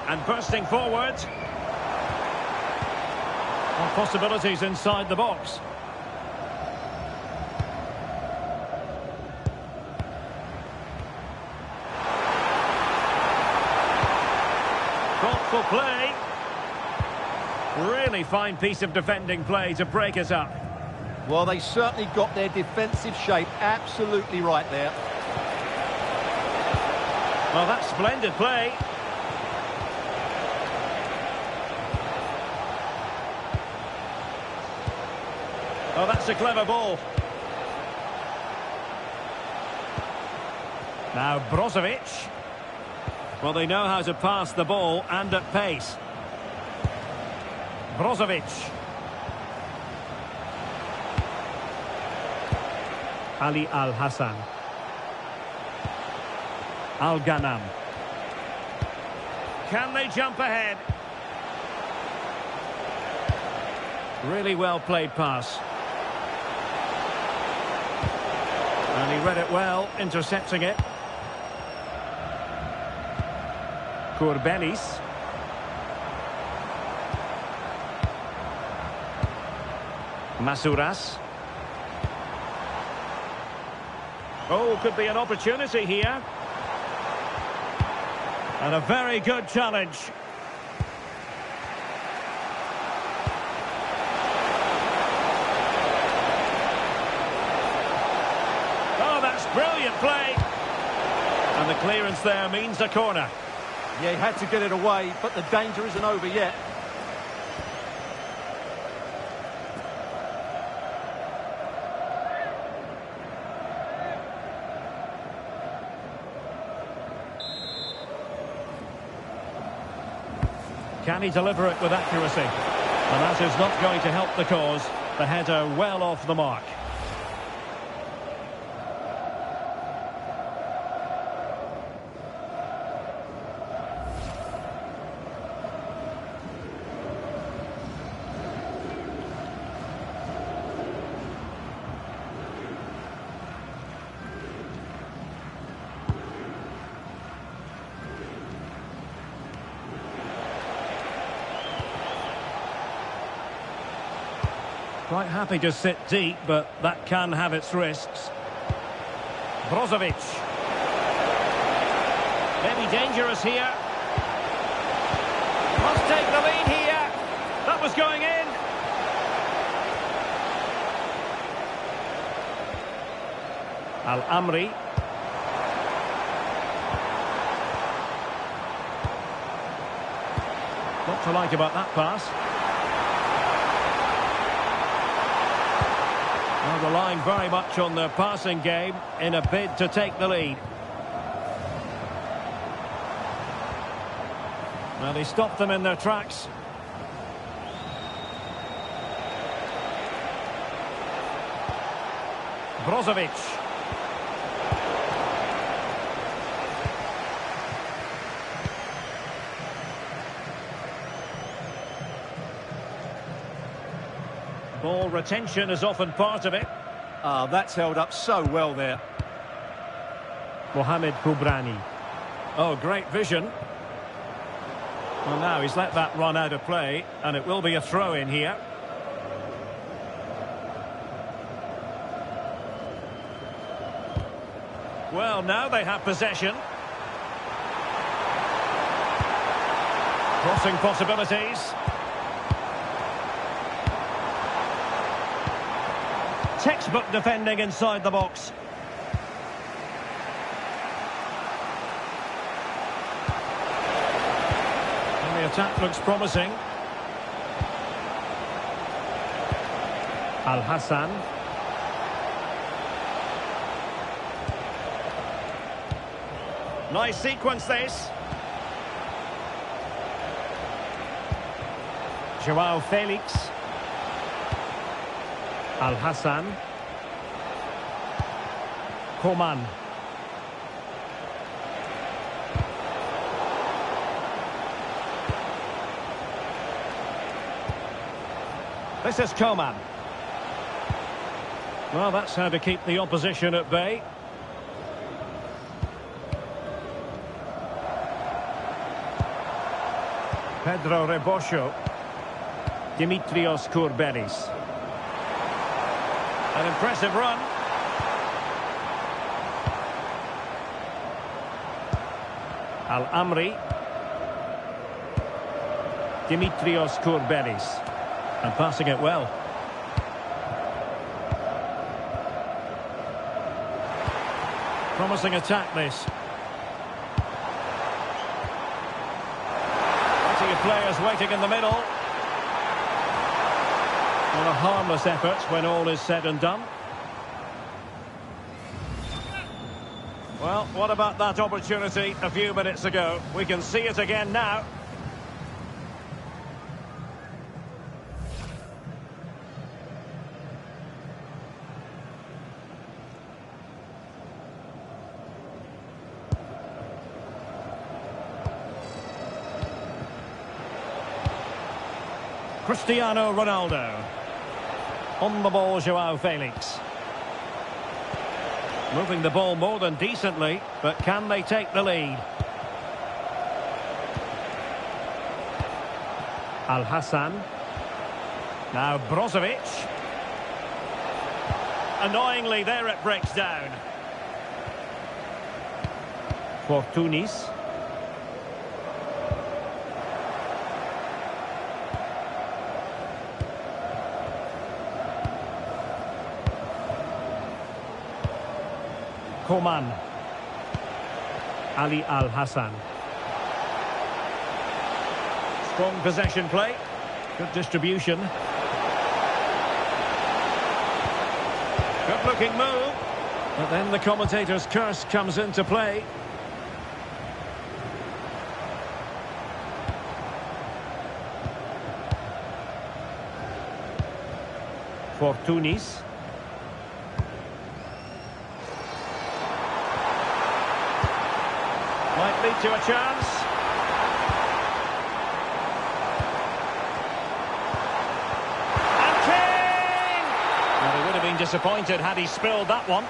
And bursting forward. Well, possibilities inside the box. Thoughtful play. Really fine piece of defending play to break us up. Well, they certainly got their defensive shape absolutely right there. Well, that's splendid play. Oh, that's a clever ball. Now Brozovic. Well, they know how to pass the ball and at pace. Brozovic. Ali Al-Hassan. Al-Ghanam. Can they jump ahead? Really well played pass. And he read it well, intercepting it. Kourbelis. Masouras. Oh, could be an opportunity here. And a very good challenge. Oh, that's brilliant play. And the clearance there means a corner. Yeah, he had to get it away, but the danger isn't over yet. Can he deliver it with accuracy? And that is not going to help the cause. The header well off the mark. Quite happy to sit deep, but that can have its risks. Brozovic. Maybe dangerous here. Must take the lead here. That was going in. Al-Amri. What to like about that pass? Well, relying very much on their passing game in a bid to take the lead. Well, he stopped them in their tracks. Brozovic. Ball retention is often part of it. Ah, that's held up so well there. Mohamed Kubrani. Oh, great vision. Well, now he's let that run out of play, and it will be a throw-in here. Well, now they have possession. Crossing possibilities. Textbook defending inside the box. And the attack looks promising. Al-Hassan. Nice sequence this. Joao Felix. Al-Hassan. Coman. This is Coman. Well, that's how to keep the opposition at bay. Pedro Rebosho. Dimitrios Kourberis. An impressive run. Al-Amri. Dimitrios Kourberis. And passing it well. Promising attack this. Plenty of players waiting in the middle. And a harmless effort when all is said and done. Well, what about that opportunity a few minutes ago? We can see it again now. Cristiano Ronaldo. On the ball, Joao Felix. Moving the ball more than decently, but can they take the lead? Al-Hassan. Now Brozovic. Annoyingly, there it breaks down. Fortunis. Coman. Ali Al-Hassan. Strong possession play. Good distribution. Good looking move. But then the commentator's curse comes into play. Fortunis. Might lead to a chance. And King! Well, he would have been disappointed had he spilled that one.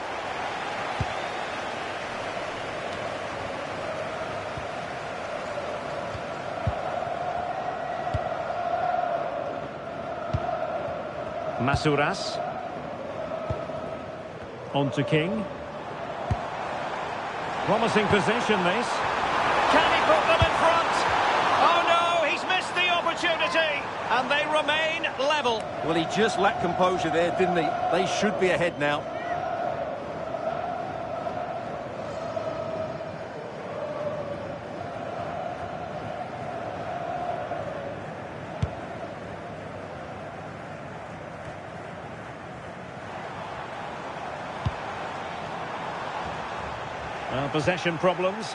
Masuras. On to King. Promising position, this. Can he put them in front? Oh no, he's missed the opportunity. And they remain level. Well, he just lacked composure there, didn't he? They should be ahead now. possession problems.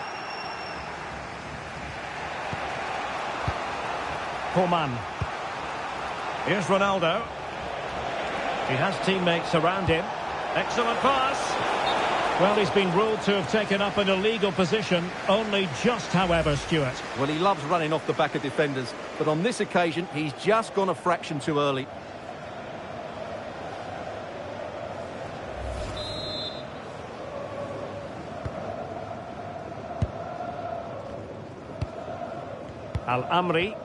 Coman. Here's Ronaldo. He has teammates around him. Excellent pass. Well, he's been ruled to have taken up an illegal position. Only just, however, Stuart. Well, he loves running off the back of defenders, but on this occasion, he's just gone a fraction too early. Al-Amri.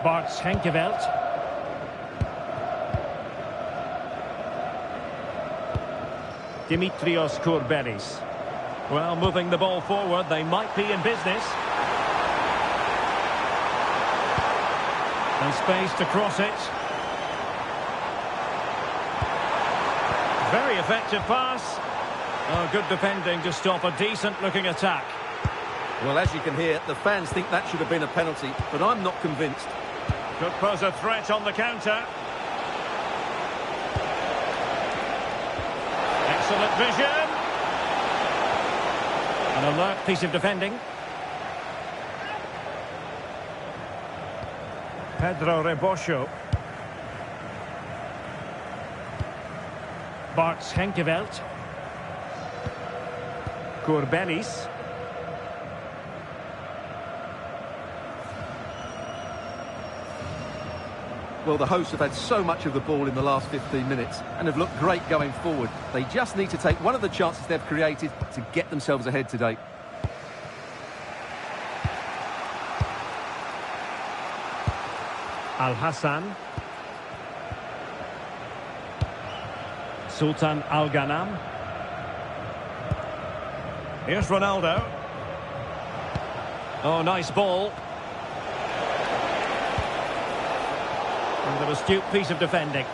Bart Schenkeveld. Dimitrios Kourbelis. Well, moving the ball forward, they might be in business. And space to cross it. Very effective pass. Oh, good defending to stop a decent-looking attack. Well, as you can hear, the fans think that should have been a penalty, but I'm not convinced. Could pose a threat on the counter. Excellent vision. An alert piece of defending. Pedro Rebosho. Bart Schenkeveld. Kourbelis. Well, the hosts have had so much of the ball in the last 15 minutes and have looked great going forward. They just need to take one of the chances they've created to get themselves ahead today. Al-Hassan. Sultan Al-Ghanam. Here's Ronaldo. Oh, nice ball. And an astute piece of defending.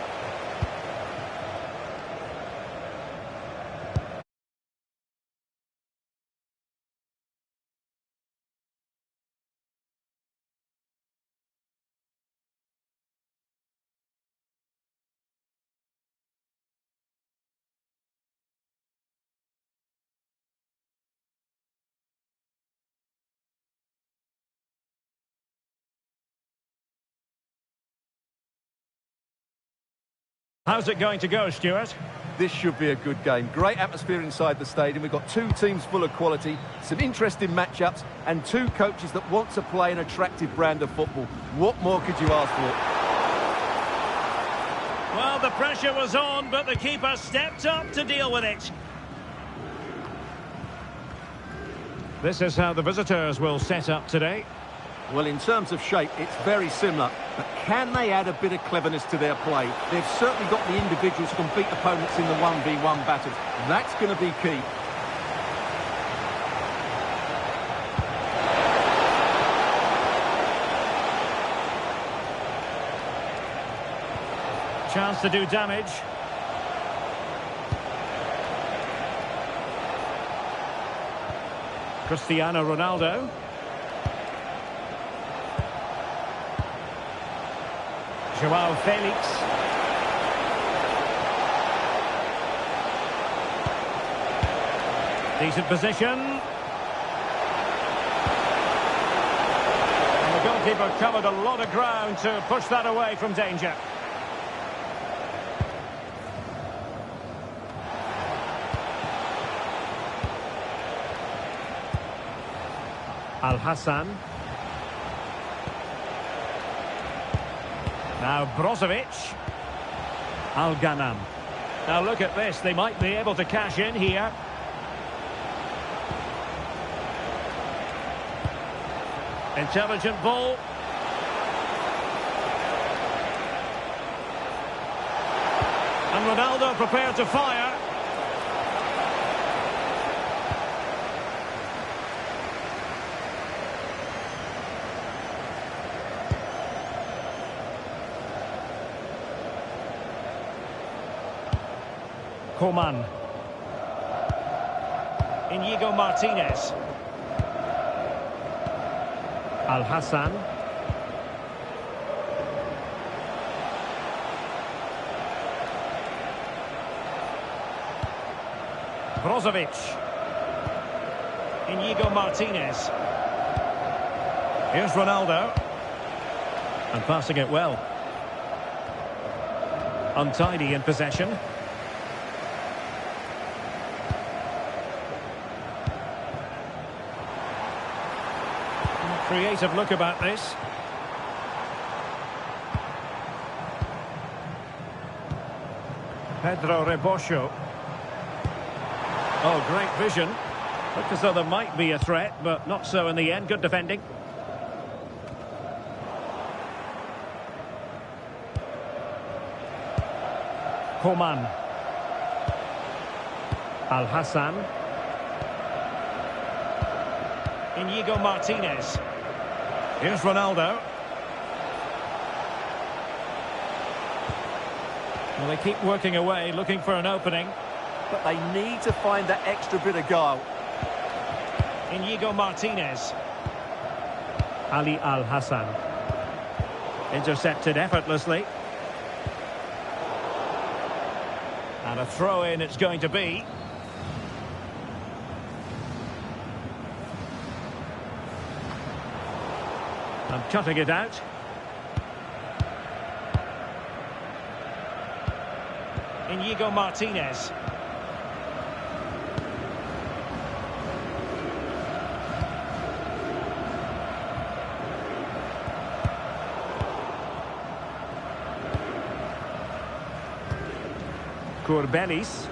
How's it going to go, Stuart? This should be a good game. Great atmosphere inside the stadium. We've got two teams full of quality, some interesting matchups, and two coaches that want to play an attractive brand of football. What more could you ask for? Well, the pressure was on, but the keeper stepped up to deal with it. This is how the visitors will set up today. Well, in terms of shape, it's very similar. But can they add a bit of cleverness to their play? They've certainly got the individuals who can beat opponents in the 1v1 battles. That's going to be key. Chance to do damage. Cristiano Ronaldo. Joao Felix. Decent position. And the goalkeeper covered a lot of ground to push that away from danger. Al-Hassan. Now Brozovic. Al-Ghanam. Now look at this, they might be able to cash in here. Intelligent ball. And Ronaldo prepared to fire. Coman. Inigo Martinez. Al-Hassan. Brozovic. Inigo Martinez. Here's Ronaldo. And passing it well. Untidy in possession. Creative look about this. Pedro Rebosho. Oh, great vision. Looked as though there might be a threat, but not so in the end. Good defending. Coman. Al-Hassan. Inigo Martinez. Here's Ronaldo. Well, they keep working away, looking for an opening. But they need to find that extra bit of guile. Inigo Martinez. Ali Al-Hassan. Intercepted effortlessly. And a throw-in it's going to be. And cutting it out. Inigo Martinez. Courbelis.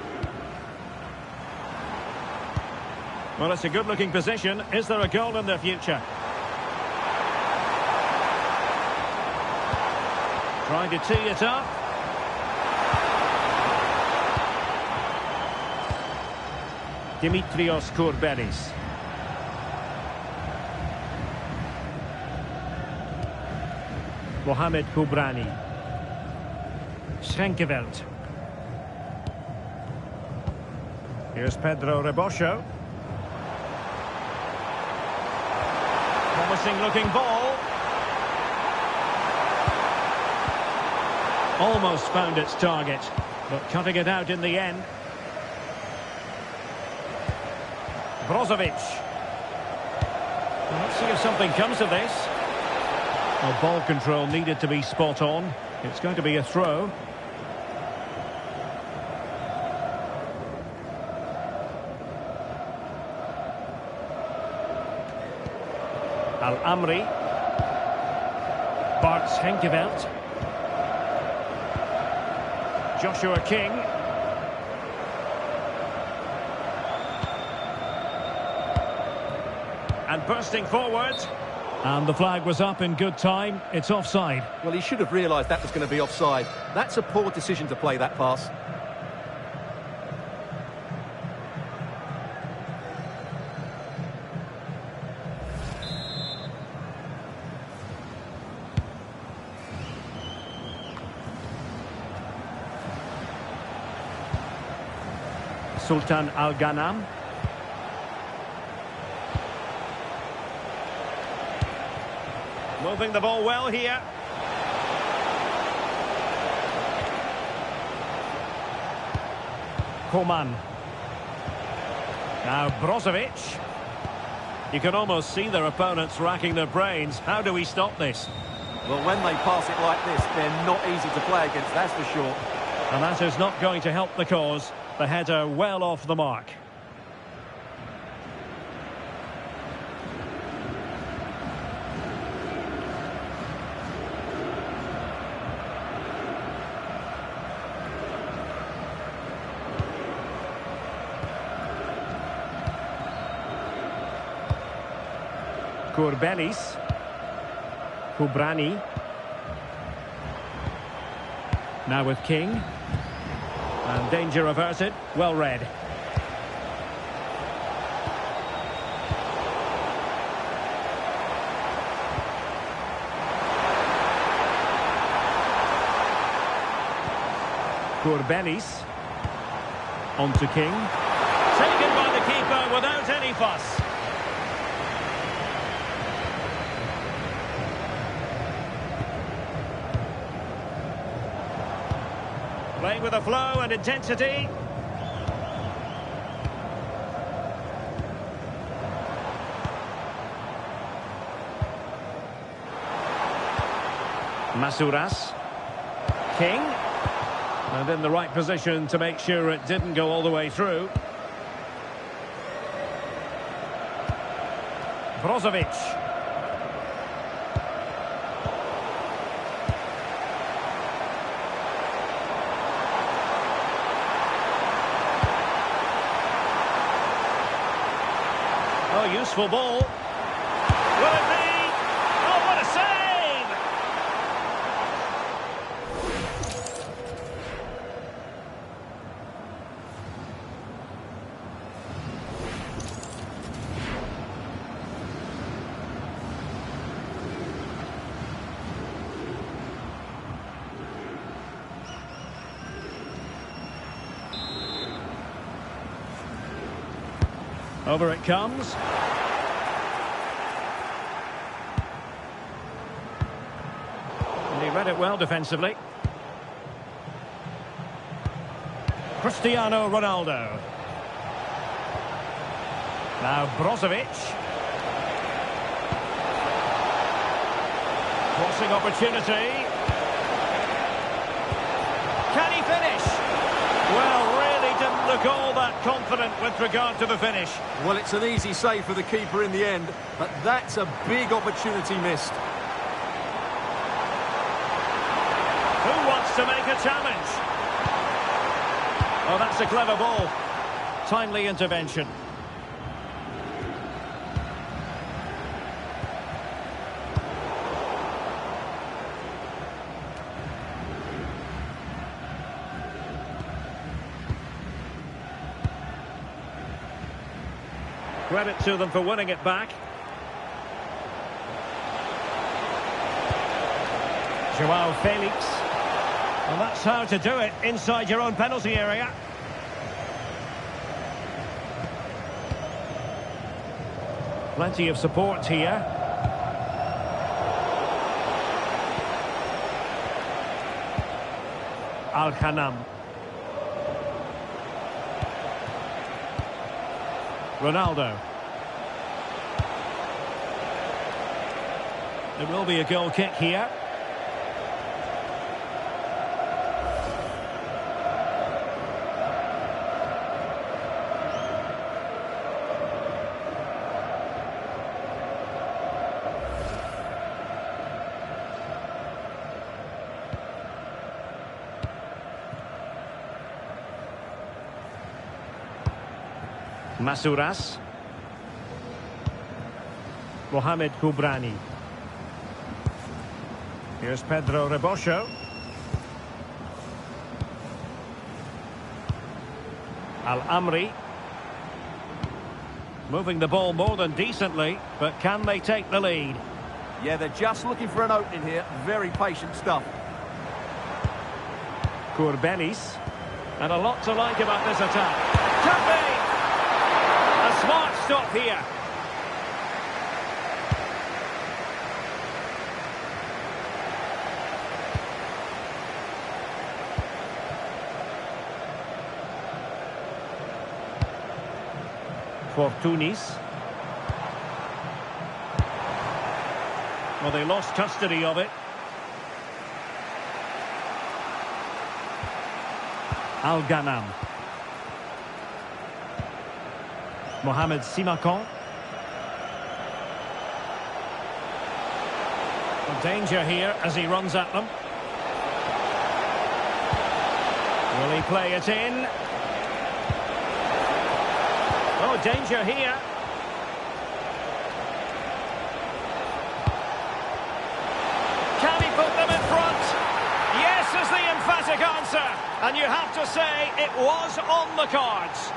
Well, it's a good-looking position. Is there a goal in the future? Trying to tee it up. Dimitrios Courbelis. Mohamed Kubrani. Schenkeveld. Here's Pedro Rebosho. Promising looking ball. Almost found its target, but cutting it out in the end. Brozovic. Let's see if something comes of this. Well, ball control needed to be spot on. It's going to be a throw. Al-Amri. Bart Schenkeveld. Joshua King. And bursting forward. And the flag was up in good time. It's offside. Well, he should have realised that was going to be offside. That's a poor decision to play that pass. Sultan Al-Ghanam. Moving the ball well here. Coman. Now Brozovic. You can almost see their opponents racking their brains. How do we stop this? Well, when they pass it like this, they're not easy to play against, that's for sure. And that is not going to help the cause. The header well off the mark. Courbelis. Kubrani. Now with King. And danger averted. Well read. Courbelis. On to King. Taken by the keeper without any fuss. Playing with a flow and intensity. Masuras. King. And in the right position to make sure it didn't go all the way through. Brozovic. Oh, useful ball. Will it be? Oh, what a save! Over it comes. And he read it well defensively. Cristiano Ronaldo. Now Brozovic. Crossing opportunity. Can he finish? Well, really didn't look all that confident with regard to the finish. Well, it's an easy save for the keeper in the end, but that's a big opportunity missed. Who wants to make a challenge? Oh, that's a clever ball. Timely intervention. Credit to them for winning it back. Joao Felix. Well, that's how to do it inside your own penalty area. Plenty of support here. AL-Khaleej. Ronaldo. There will be a goal kick here. Masuras. Mohamed Kubrani. Here's Pedro Rebosho. Al-Amri. Moving the ball more than decently, but can they take the lead? Yeah, they're just looking for an opening here. Very patient stuff. Courbelis. And a lot to like about this attack. Can be! A smart stop here. Fortunis. Well, they lost custody of it. Al-Ghanam. Mohamed Simakon. Danger here as he runs at them. Will he play it in? Oh, danger here. Can he put them in front? Yes is the emphatic answer. And you have to say it was on the cards.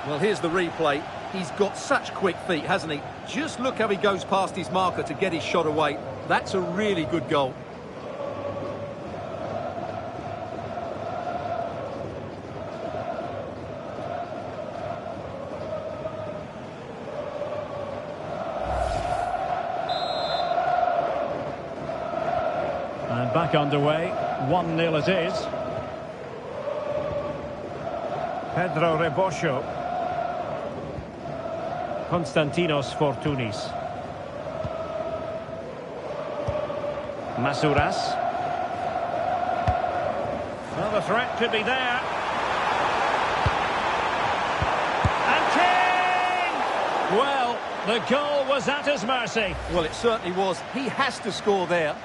Well, here's the replay. He's got such quick feet, hasn't he? Just look how he goes past his marker to get his shot away. That's a really good goal. And back underway. 1-0 it is. Pedro Rebosho. Konstantinos Fortounis. Masouras. Well, the threat could be there. And King! Well, the goal was at his mercy. Well, it certainly was. He has to score there.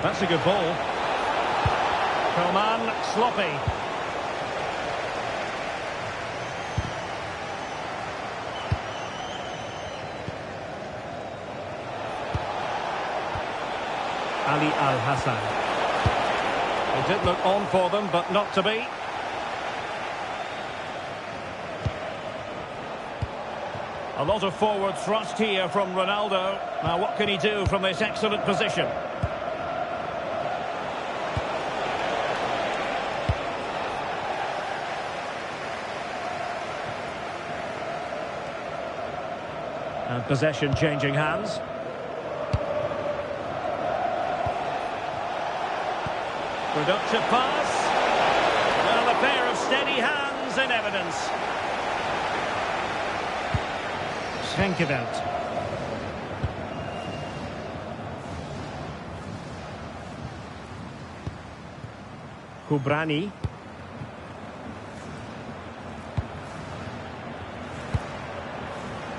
That's a good ball. Coman, sloppy. Ali Al-Hassan. It did look on for them, but not to be. A lot of forward thrust here from Ronaldo. Now, what can he do from this excellent position? And possession changing hands. Productive pass. Well, a pair of steady hands in evidence. Schenkeveld. Kubrani.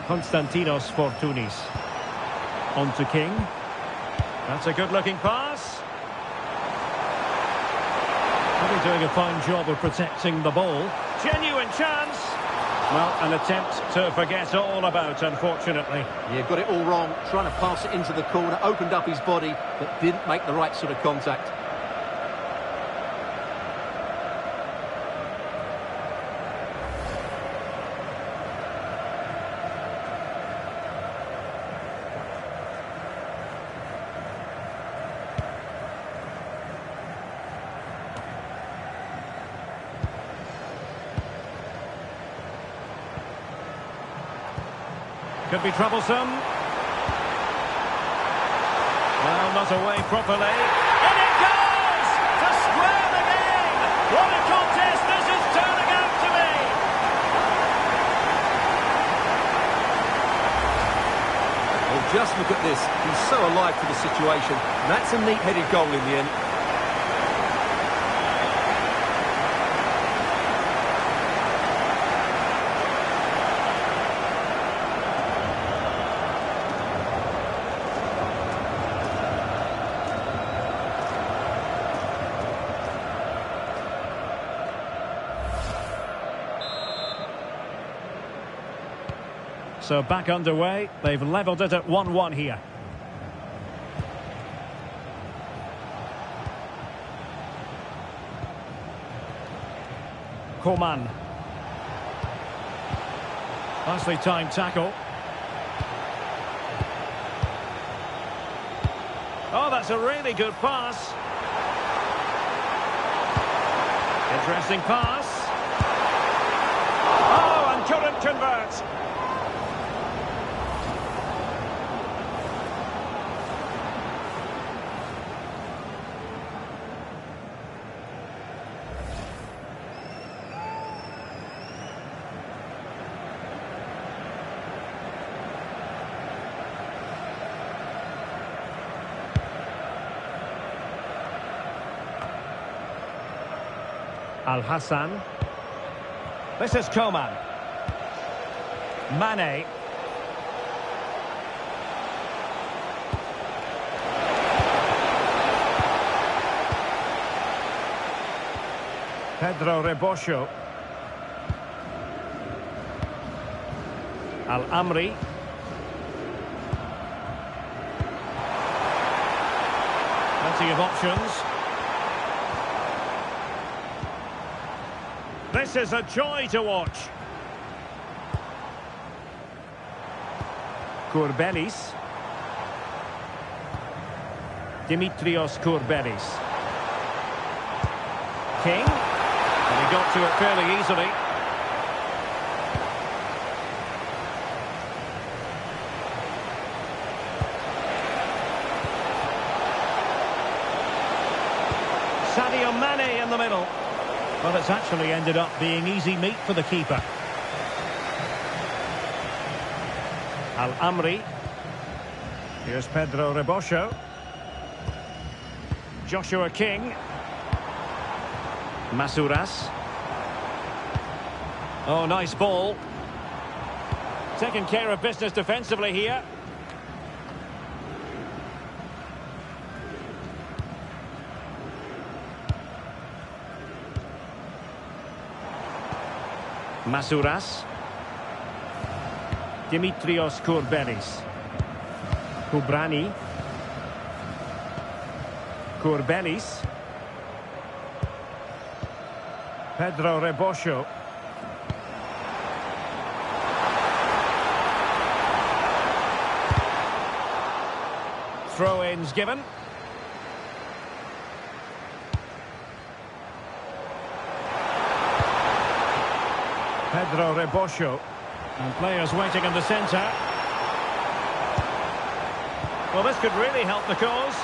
Konstantinos Fortounis. On to King. That's a good-looking pass. Really doing a fine job of protecting the ball. Genuine chance. Well, an attempt to forget all about, unfortunately. Yeah, got it all wrong. Trying to pass it into the corner, opened up his body, but didn't make the right sort of contact. Could be troublesome. Well, not away properly. And it goes! To square the game! What a contest this is turning out to be! Well, just look at this. He's so alive to the situation. That's a neat-headed goal in the end. So back underway. They've levelled it at 1-1 here. Coman. Nicely timed tackle. Oh, that's a really good pass. Interesting pass. Oh, and couldn't convert. Al-Hassan. This is Coman. Mane. Pedro Rebosho. Al-Amri. Plenty of options. This is a joy to watch. Courbelis. Dimitrios Courbelis. King. And he got to it fairly easily. Sadio Mane in the middle. Well, it's actually ended up being easy meat for the keeper. Al-Amri. Here's Pedro Rebosho. Joshua King. Masouras. Oh, nice ball. Taking care of business defensively here. Masouras. Dimitrios Courbelis. Kubrani. Courbelis. Pedro Rebosho. Throw-ins given. Pedro Rebosho. And players waiting in the centre. Well, this could really help the cause.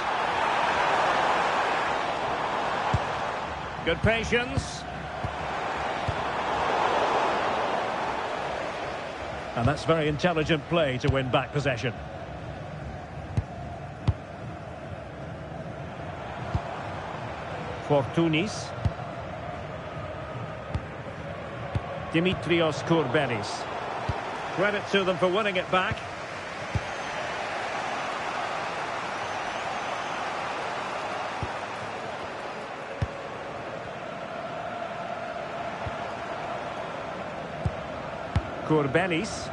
Good patience. And that's very intelligent play to win back possession. Fortunis. Dimitrios Courbelis. Credit to them for winning it back. Courbelis.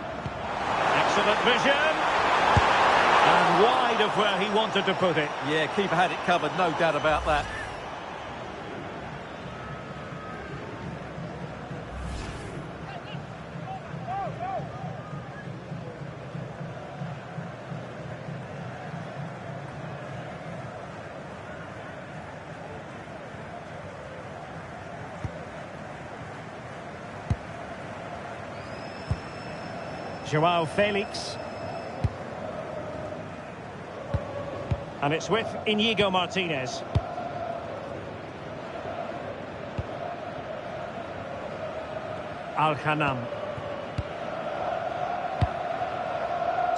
Excellent vision. And wide of where he wanted to put it. Yeah, keeper had it covered, no doubt about that. Joao Felix. And it's with Inigo Martinez. Al-Ghanam.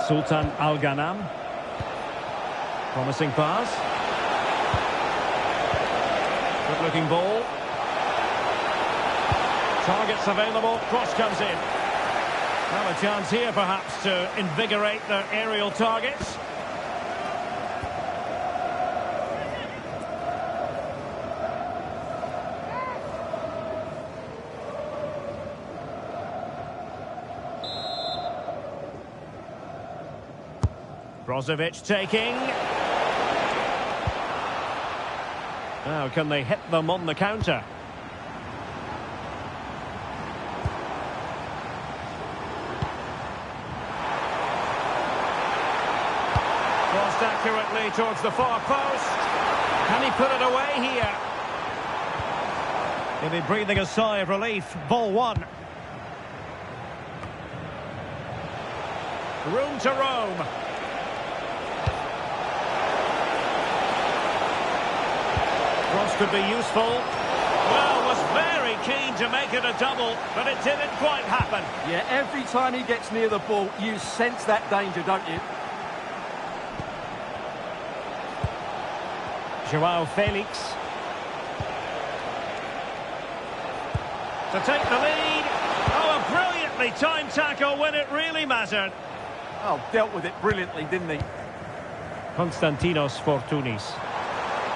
Sultan Al-Ghanam. Promising pass. Good looking ball. Targets available. Cross comes in. Well, a chance here perhaps to invigorate their aerial targets. Brozovic taking. Now, can they hit them on the counter? Crossed accurately towards the far post. Can he put it away here? He'll be breathing a sigh of relief. Ball one. Room to roam. Cross could be useful. Well, was very keen to make it a double, but it didn't quite happen. Yeah, every time he gets near the ball, you sense that danger, don't you? Joao Felix. To take the lead. Oh, a brilliantly timed tackle when it really mattered. Oh, dealt with it brilliantly, didn't he? Konstantinos Fortunis.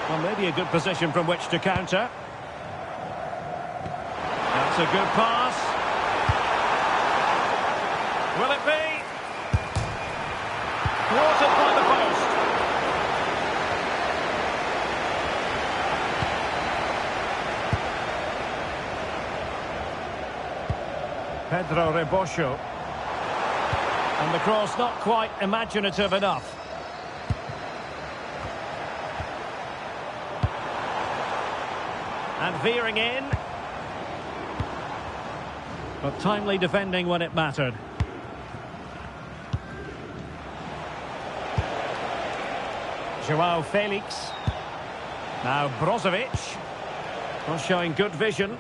Well, maybe a good position from which to counter. It's a good pass. Will it be? Thwarted by the post. Pedro Rebosho. And the cross not quite imaginative enough. And veering in. But timely defending when it mattered. Joao Felix. Now Brozovic. Not showing good vision.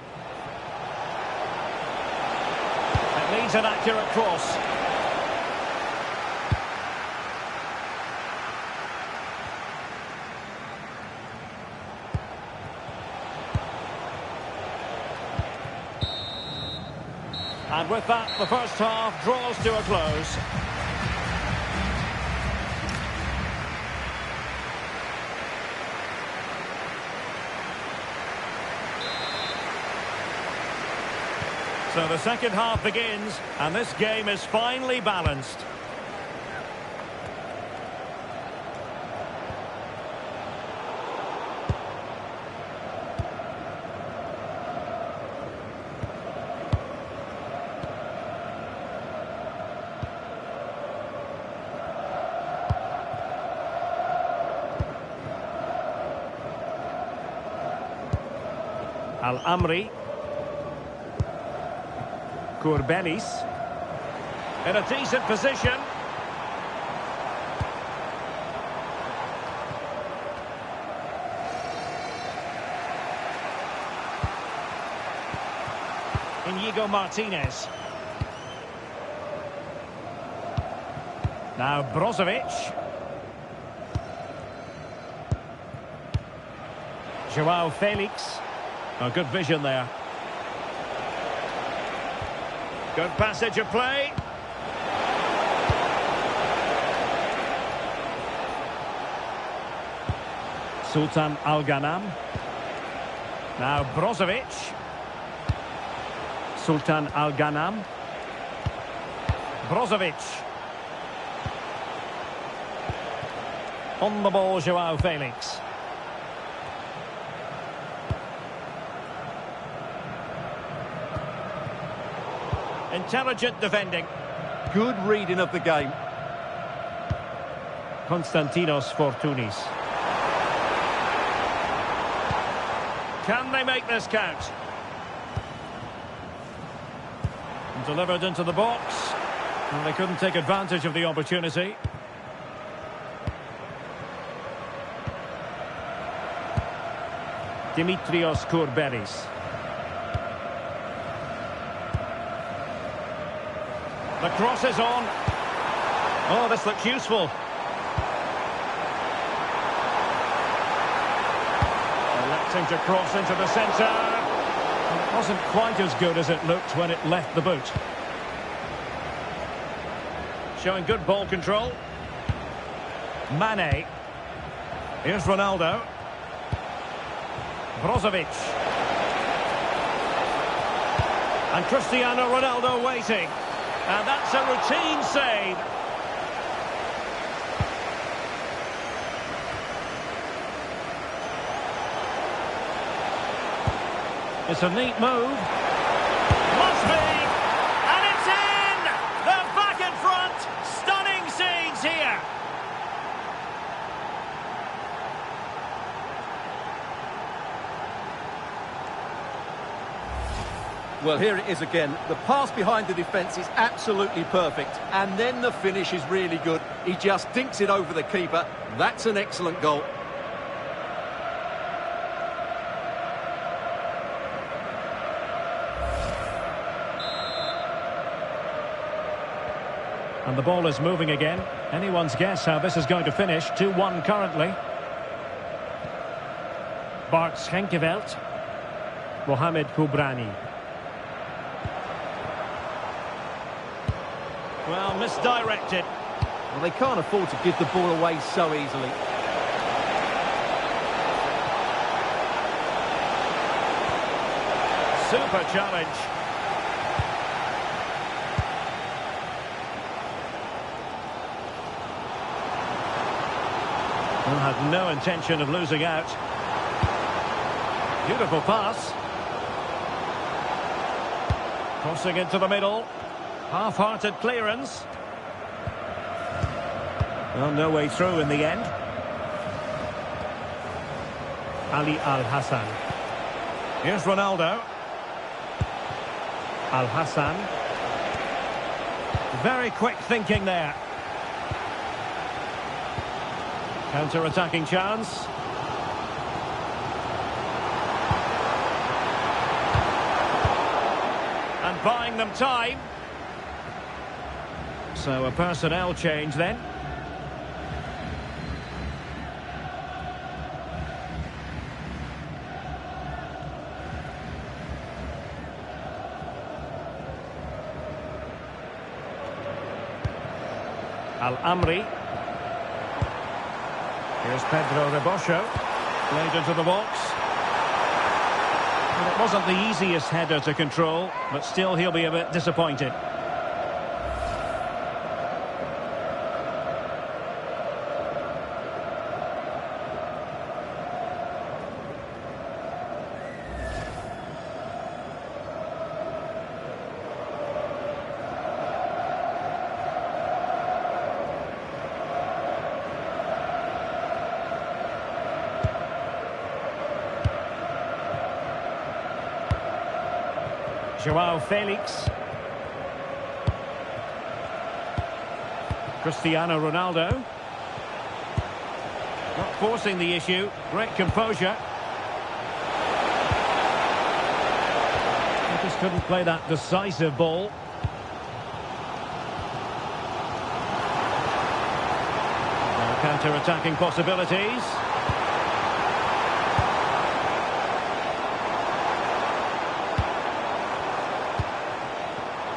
It needs an accurate cross. And with that, the first half draws to a close. So the second half begins, and this game is finely balanced. Al-Amri. Courbelis. In a decent position. Inigo Martinez. Now Brozovic. Joao Felix. Oh, good vision there. Good passage of play. Sultan Al-Ghanam. Now Brozovic. Sultan Al-Ghanam. Brozovic. On the ball, Joao Felix. Intelligent defending. Good reading of the game. Konstantinos Fortounis. Can they make this count? Delivered into the box. And they couldn't take advantage of the opportunity. Dimitrios Courbelis. The cross is on. Oh, this looks useful. Electing to cross into the centre. And it wasn't quite as good as it looked when it left the boot. Showing good ball control. Mane. Here's Ronaldo. Brozovic. And Cristiano Ronaldo waiting. And that's a routine save. It's a neat move. Must be. And it's in! They're back in front. Stunning scenes here. Well, here it is again. The pass behind the defence is absolutely perfect. And then the finish is really good. He just dinks it over the keeper. That's an excellent goal. And the ball is moving again. Anyone's guess how this is going to finish. 2-1 currently. Bart Schenkeveld. Mohamed Koubrani. Well, misdirected. Well, they can't afford to give the ball away so easily. Super challenge. Well, had no intention of losing out. Beautiful pass. Crossing into the middle. Half-hearted clearance. Well, no way through in the end. Ali Al-Hassan. Here's Ronaldo. Al-Hassan. Very quick thinking there. Counter-attacking chance. And buying them time. So a personnel change then. Al-Amri. Here's Pedro Rebosho. Played into the box. Well, it wasn't the easiest header to control, but still he'll be a bit disappointed. João Felix. Cristiano Ronaldo. Not forcing the issue. Great composure. He just couldn't play that decisive ball. Counter-attacking possibilities.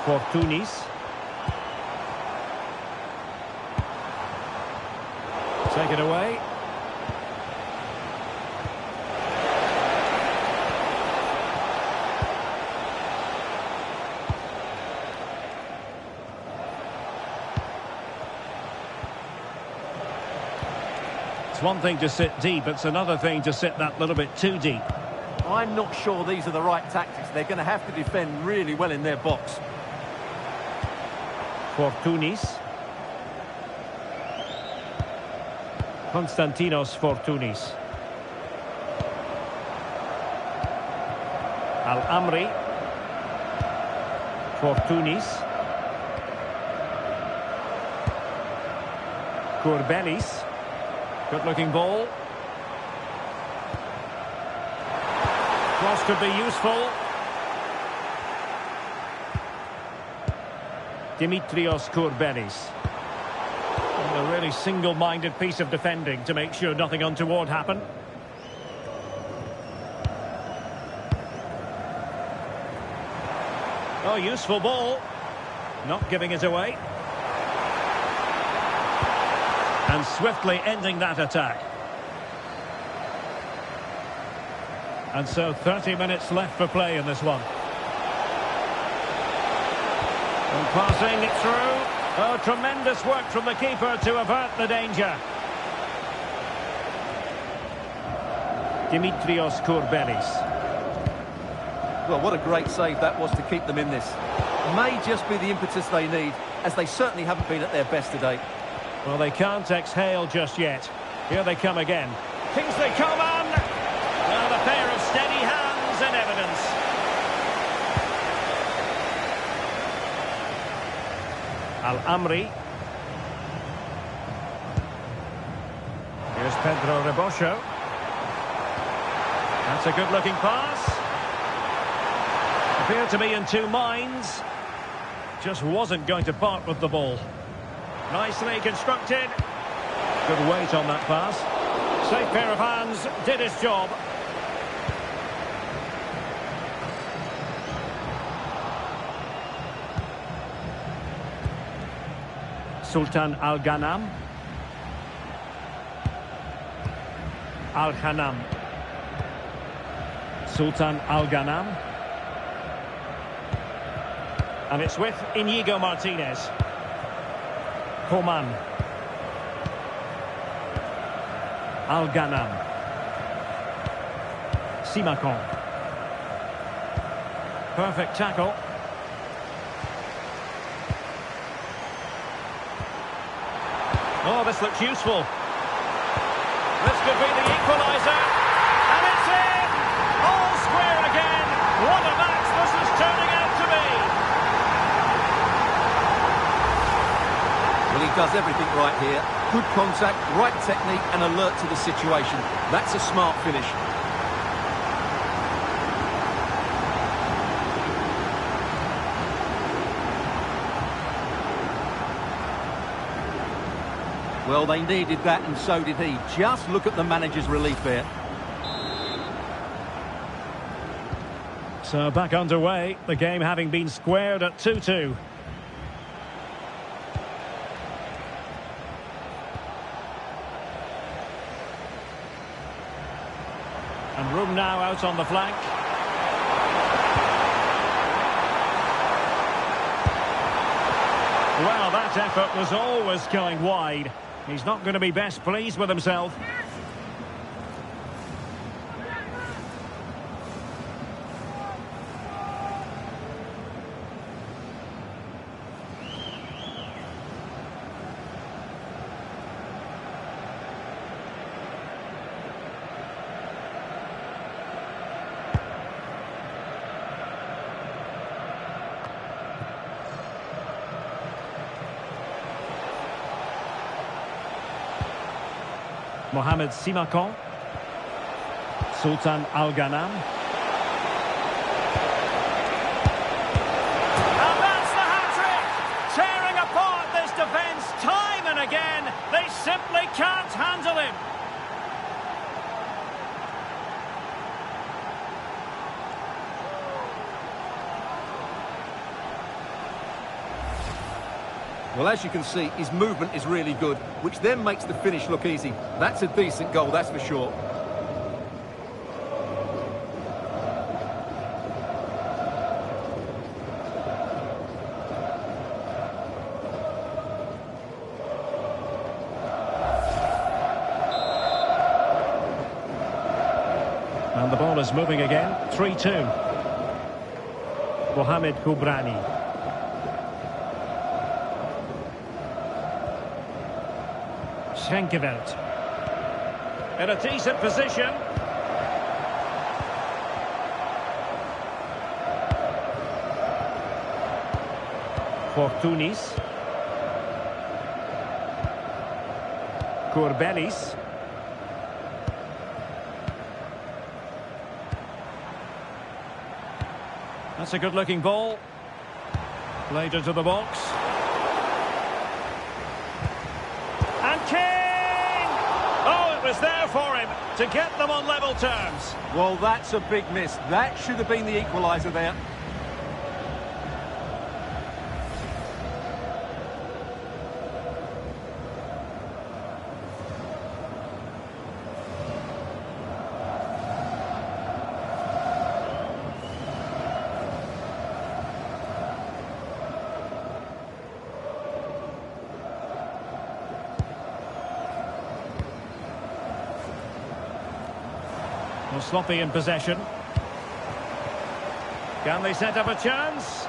Fortunis. Take it away. It's one thing to sit deep, it's another thing to sit that little bit too deep. I'm not sure these are the right tactics. They're going to have to defend really well in their box. Fortunis. Konstantinos Fortunis. Al-Amri. Fortunis. Courbelis. Good-looking ball. Cross could be useful. Dimitrios Courbelis. A really single-minded piece of defending to make sure nothing untoward happened. Oh, useful ball. Not giving it away. And swiftly ending that attack. And so 30 minutes left for play in this one. And passing it through. Oh, tremendous work from the keeper to avert the danger. Dimitrios Courbelis. Well, what a great save that was to keep them in this. May just be the impetus they need, as they certainly haven't been at their best today. Well, they can't exhale just yet. Here they come again. Kingsley Coman! Well, a pair of steady hands in evidence. Al-Amri. Here's Pedro Rebosho. That's a good-looking pass. Appeared to be in two minds. Just wasn't going to part with the ball. Nicely constructed. Good weight on that pass. Safe pair of hands, did his job. Sultan Al-Ghanam. Al-Ghanam. Sultan Al-Ghanam. And it's with Inigo Martinez. Coman. Al-Ghanam. Simakon. Perfect tackle. Oh, this looks useful. This could be the equaliser. And it's in! All square again. What a match this is turning out to be. Well, he does everything right here. Good contact, right technique and alert to the situation. That's a smart finish. Well, they needed that and so did he. Just look at the manager's relief there. So back underway, the game having been squared at 2-2. And room now out on the flank. Well, that effort was always going wide. He's not going to be best pleased with himself. Mohamed Simakon. Sultan Al-Ghanam. And that's the hat-trick! Tearing apart this defence time and again. They simply can't handle him. Well, as you can see, his movement is really good, which then makes the finish look easy. That's a decent goal, that's for sure. And the ball is moving again. 3-2. Mohamed Kubrani. Schenkeveld. In a decent position. Fortunis. Courbelis. That's a good-looking ball. Played into the box. And King! Oh, it was there for him to get them on level terms. Well, that's a big miss. That should have been the equaliser there. Well, sloppy in possession. Can they set up a chance?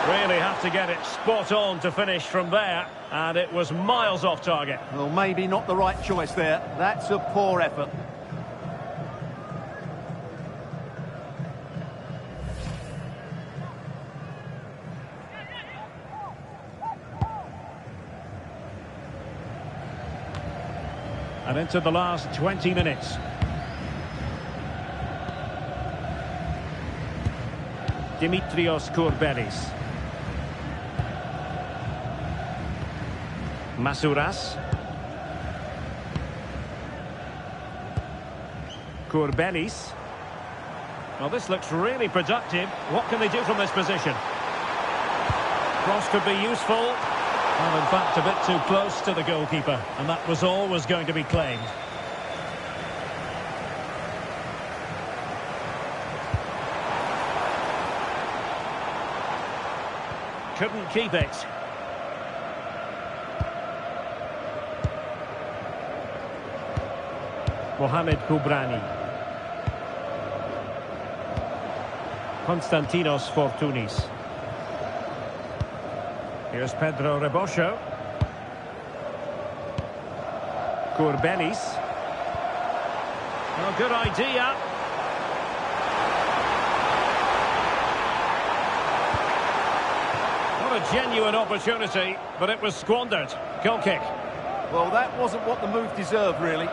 Really have to get it spot on to finish from there, and it was miles off target. Well, maybe not the right choice there. That's a poor effort. And into the last 20 minutes. Dimitrios Courbelis. Masouras. Courbelis. Well, this looks really productive. What can they do from this position? Cross could be useful. Well, in fact, a bit too close to the goalkeeper, and that was always going to be claimed. Couldn't keep it. Mohamed Kubrani. Konstantinos Fortounis. Here's Pedro Rebosho. Courbelis. Oh, good idea. What a genuine opportunity, but it was squandered. Goal kick. Well, that wasn't what the move deserved, really.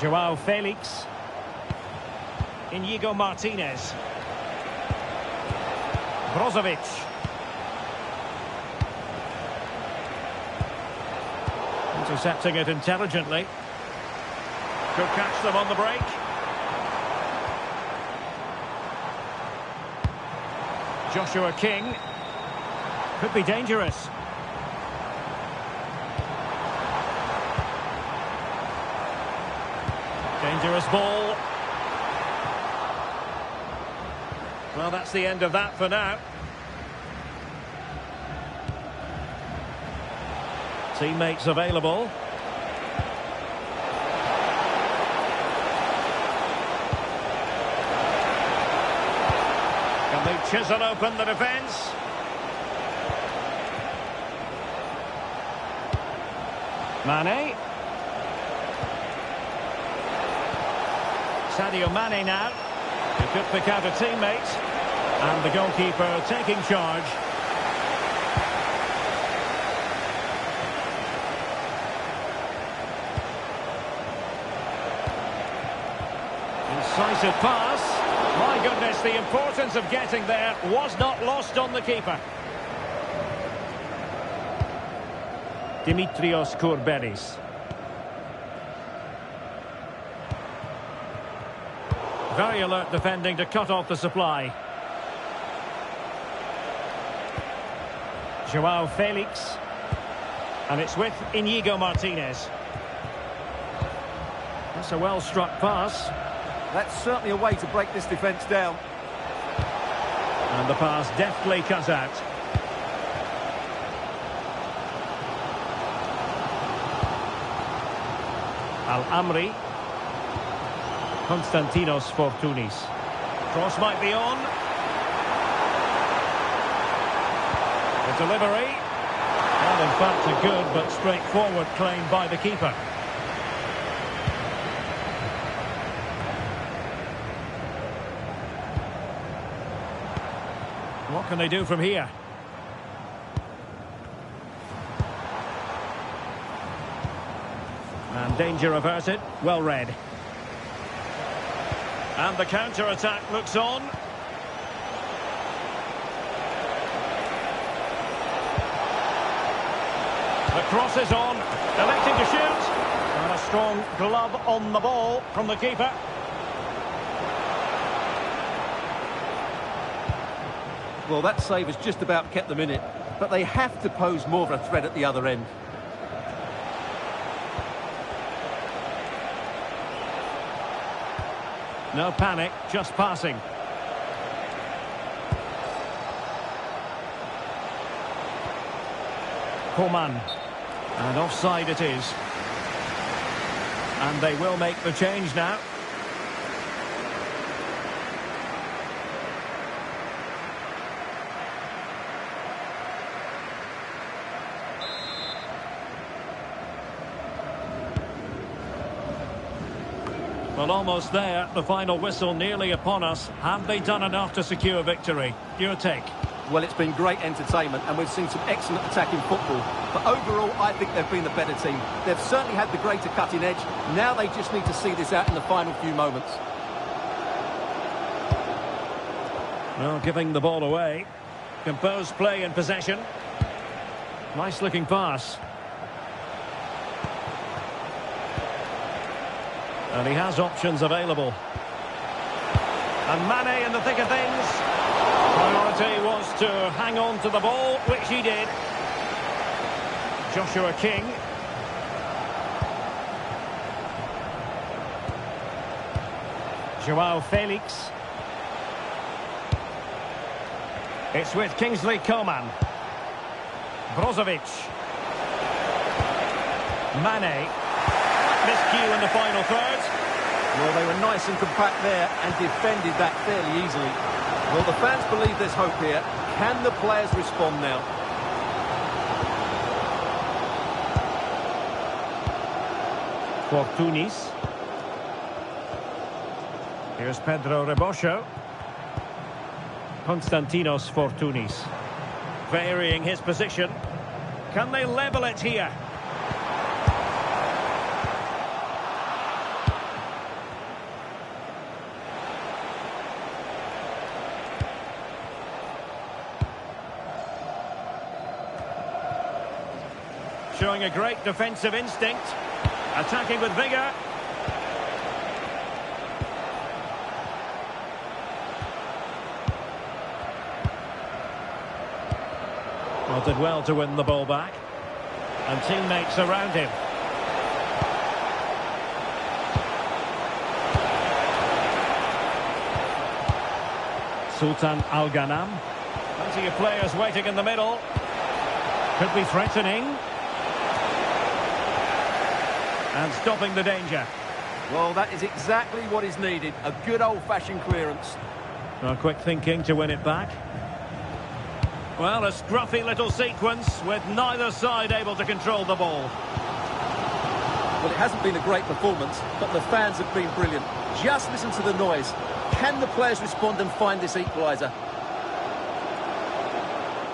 Joao Felix. Inigo Martinez. Brozovic. Intercepting it intelligently. Could catch them on the break. Joshua King. Could be dangerous. Dangerous ball. Well, that's the end of that for now. Teammates available. Can they chisel open the defence? Mane. Sadio Mane now. He could pick out a teammate. And the goalkeeper taking charge. Incisive pass. My goodness, the importance of getting there was not lost on the keeper. Dimitrios Courbelis. Very alert defending to cut off the supply. Joao Felix. And it's with Inigo Martinez. That's a well-struck pass. That's certainly a way to break this defence down. And the pass deftly cut out. Al-Amri. Konstantinos Fortounis. Cross might be on. The delivery. And in fact a good but straightforward claim by the keeper. What can they do from here? And danger averted. Well read. And the counter-attack looks on. The cross is on. Electing to shoot. And a strong glove on the ball from the keeper. Well, that save has just about kept them in it. But they have to pose more of a threat at the other end. No panic, just passing. Coman. And offside it is. And they will make the change now. Well, almost there. The final whistle nearly upon us. Have they done enough to secure victory? Your take? Well, it's been great entertainment, and we've seen some excellent attacking football. But overall, I think they've been the better team. They've certainly had the greater cutting edge. Now they just need to see this out in the final few moments. Well, giving the ball away. Composed play in possession. Nice-looking pass. And he has options available. And Mane in the thick of things. Priority was to hang on to the ball, which he did. Joshua King. Joao Felix. It's with Kingsley Coman. Brozovic. Mane. Miscue in the final third. Well, they were nice and compact there and defended that fairly easily. Well, the fans believe there's hope here. Can the players respond now? Fortunis. Here's Pedro Rebosho. Konstantinos Fortunis. Varying his position. Can they level it here? Showing a great defensive instinct. Attacking with vigour. Well, did well to win the ball back. And teammates around him. Sultan Al-Ghanam. Plenty of players waiting in the middle. Could be threatening. And stopping the danger. Well, that is exactly what is needed. A good old-fashioned clearance. Well, quick thinking to win it back. Well, a scruffy little sequence with neither side able to control the ball. Well, it hasn't been a great performance, but the fans have been brilliant. Just listen to the noise. Can the players respond and find this equaliser?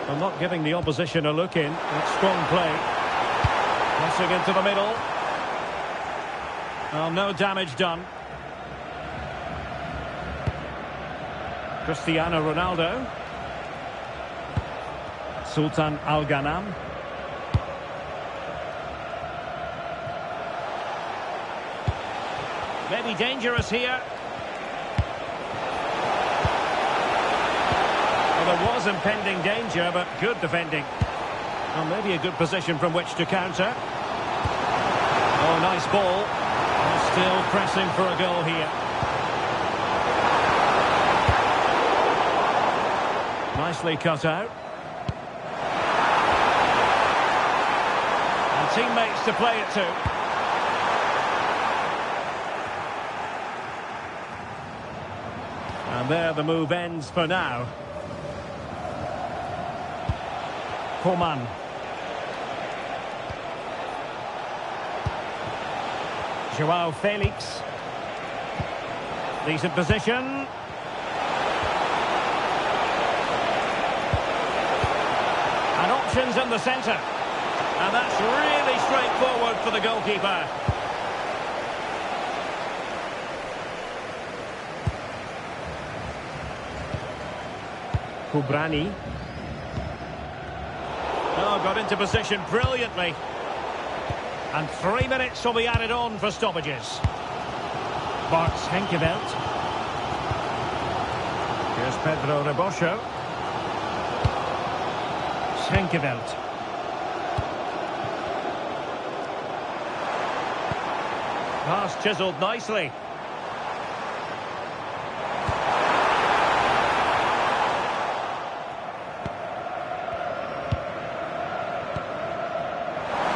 I'm not giving the opposition a look in. It's strong play. Crossing into the middle. Well, no damage done. Cristiano Ronaldo. Sultan Al-Ghanam. Maybe dangerous here. Well, there was impending danger, but good defending. Well, maybe a good position from which to counter. Oh, nice ball. Still pressing for a goal here. Nicely cut out. And teammates to play it to. And there the move ends for now. Coman. Joao Felix. Decent position. And options in the centre. And that's really straightforward for the goalkeeper. Kubrani. Oh, got into position brilliantly. And 3 minutes will be added on for stoppages. Bart Schenkeveld. Here's Pedro Rebosho. Schenkeveld. Pass chiselled nicely.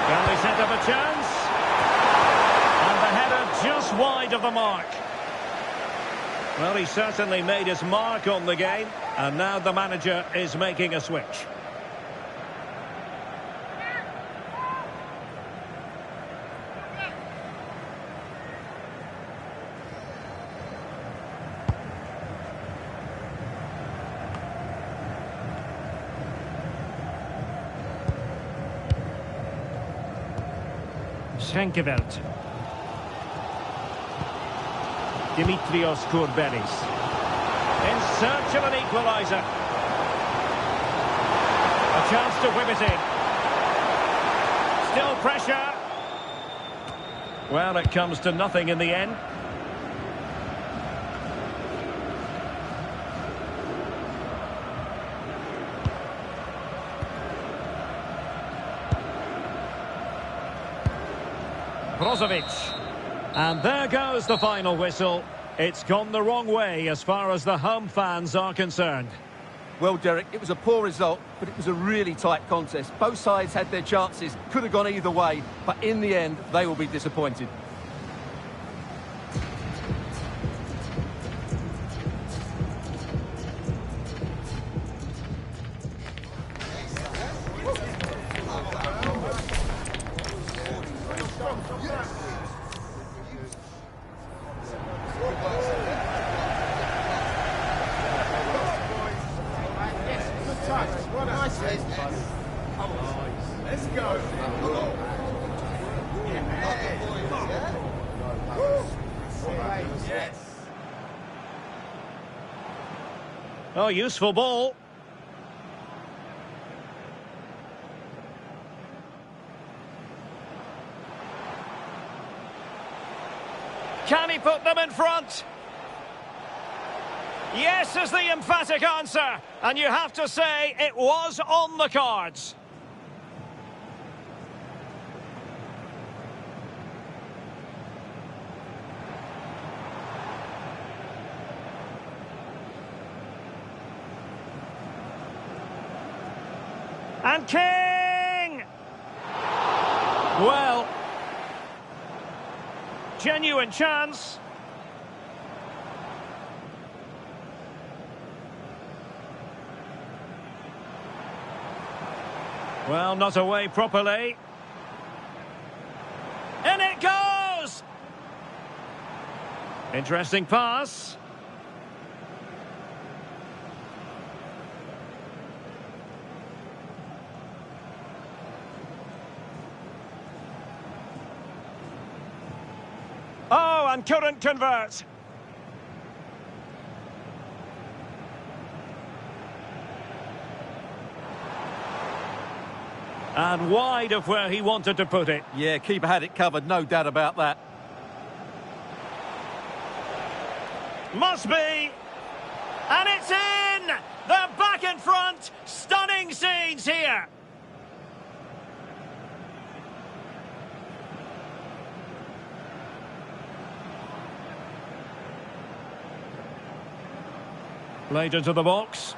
Can they set up a chance? And the header just wide of the mark. Well, he certainly made his mark on the game, and now the manager is making a switch. Schenkeveld. Dimitrios Kourbelis. In search of an equaliser. A chance to whip it in. Still pressure. Well, it comes to nothing in the end. Brozovic. And there goes the final whistle. It's gone the wrong way as far as the home fans are concerned. Well, Derek, it was a poor result, but it was a really tight contest. Both sides had their chances, could have gone either way, but in the end, they will be disappointed. Let's go. Oh, useful ball. Can he put them in front? Yes is the emphatic answer. And you have to say it was on the cards. And King! Well, genuine chance. Well, not away properly. In it goes! Interesting pass. Oh, and couldn't convert. And wide of where he wanted to put it. Yeah, keeper had it covered, no doubt about that. Must be. And it's in! They're back in front. Stunning scenes here. Played into the box.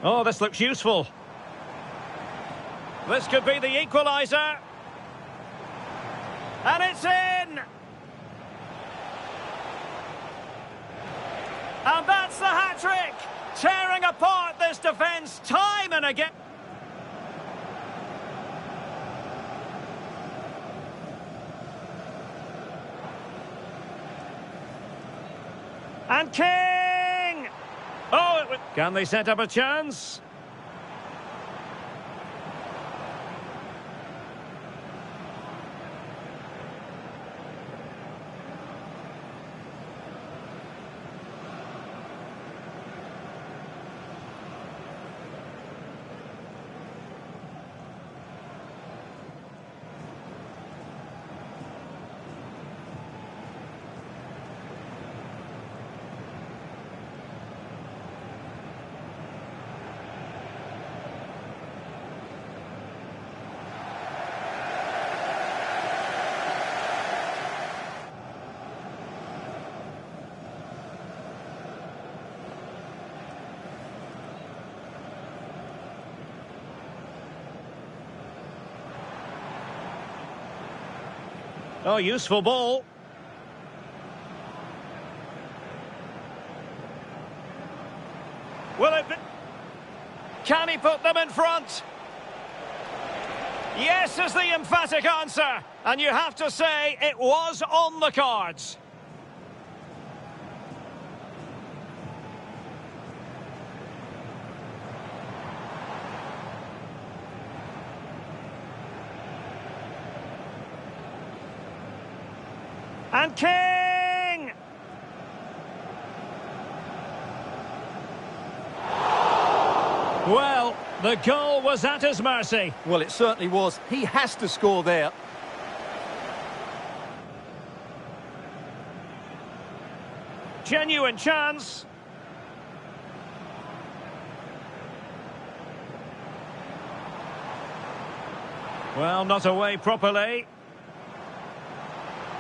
Oh, this looks useful. This could be the equaliser. And it's in! And that's the hat-trick! Tearing apart this defence time and again. And King! Oh, can they set up a chance? Oh, useful ball. Will it be? Can he put them in front? Yes is the emphatic answer. And you have to say it was on the cards. And King! Well, the goal was at his mercy. Well, it certainly was. He has to score there. Genuine chance. Well, not away properly.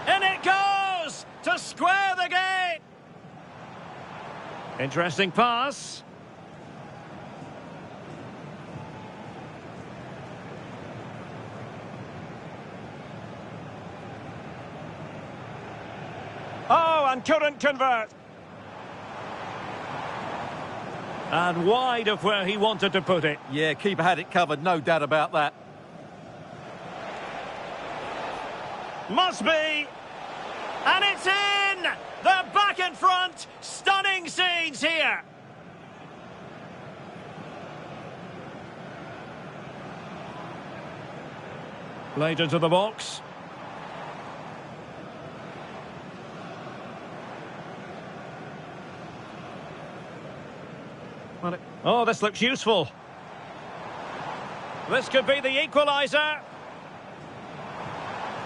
In it goes to square the game. Interesting pass. Oh, and couldn't convert. And wide of where he wanted to put it. Yeah, keeper had it covered, no doubt about that. Must be. And it's in! They're back in front. Stunning scenes here. Played into the box. Oh, this looks useful. This could be the equaliser.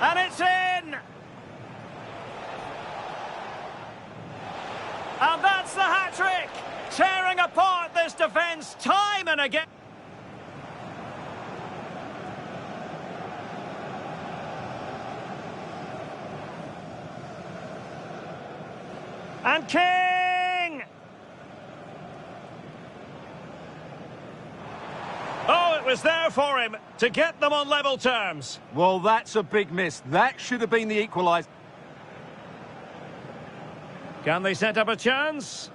And it's in! And that's the hat-trick! Tearing apart this defence time and again. And King! Oh, it was there for him to get them on level terms. Well, that's a big miss. That should have been the equaliser. Can they set up a chance?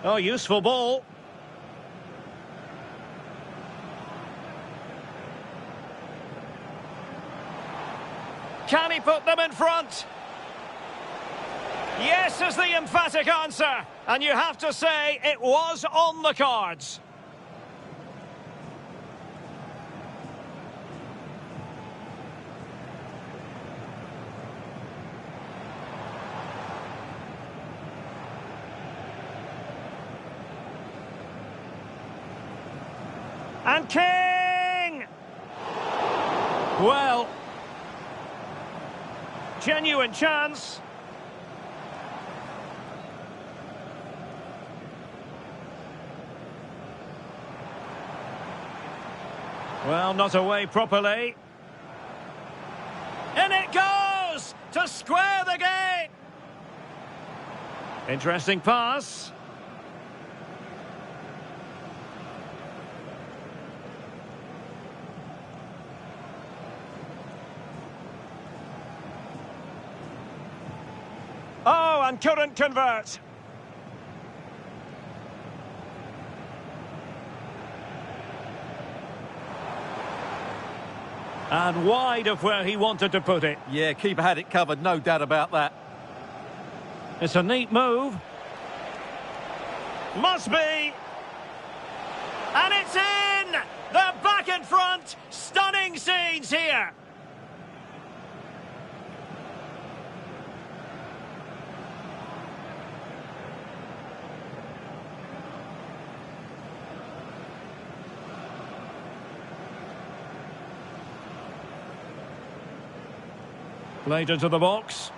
Oh, useful ball. Can he put them in front? Yes is the emphatic answer. And you have to say it was on the cards. And King! Well, genuine chance. Well, not away properly. In it goes to square the game. Interesting pass. Oh, and couldn't convert. And wide of where he wanted to put it. Yeah, keeper had it covered, no doubt about that. It's a neat move. Must be. And it's in! They're back in front. Stunning scenes here. Played into the box.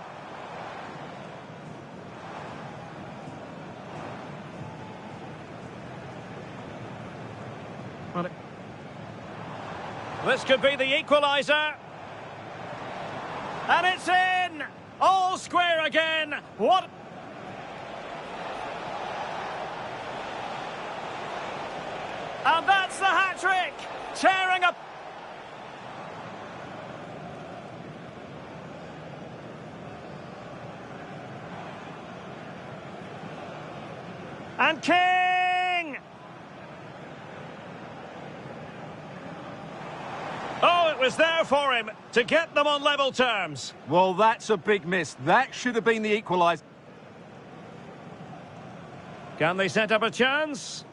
This could be the equaliser. And it's in! All square again. What? And that's the hat-trick. Tearing up. And King! Oh, it was there for him to get them on level terms. Well, that's a big miss. That should have been the equaliser. Can they set up a chance?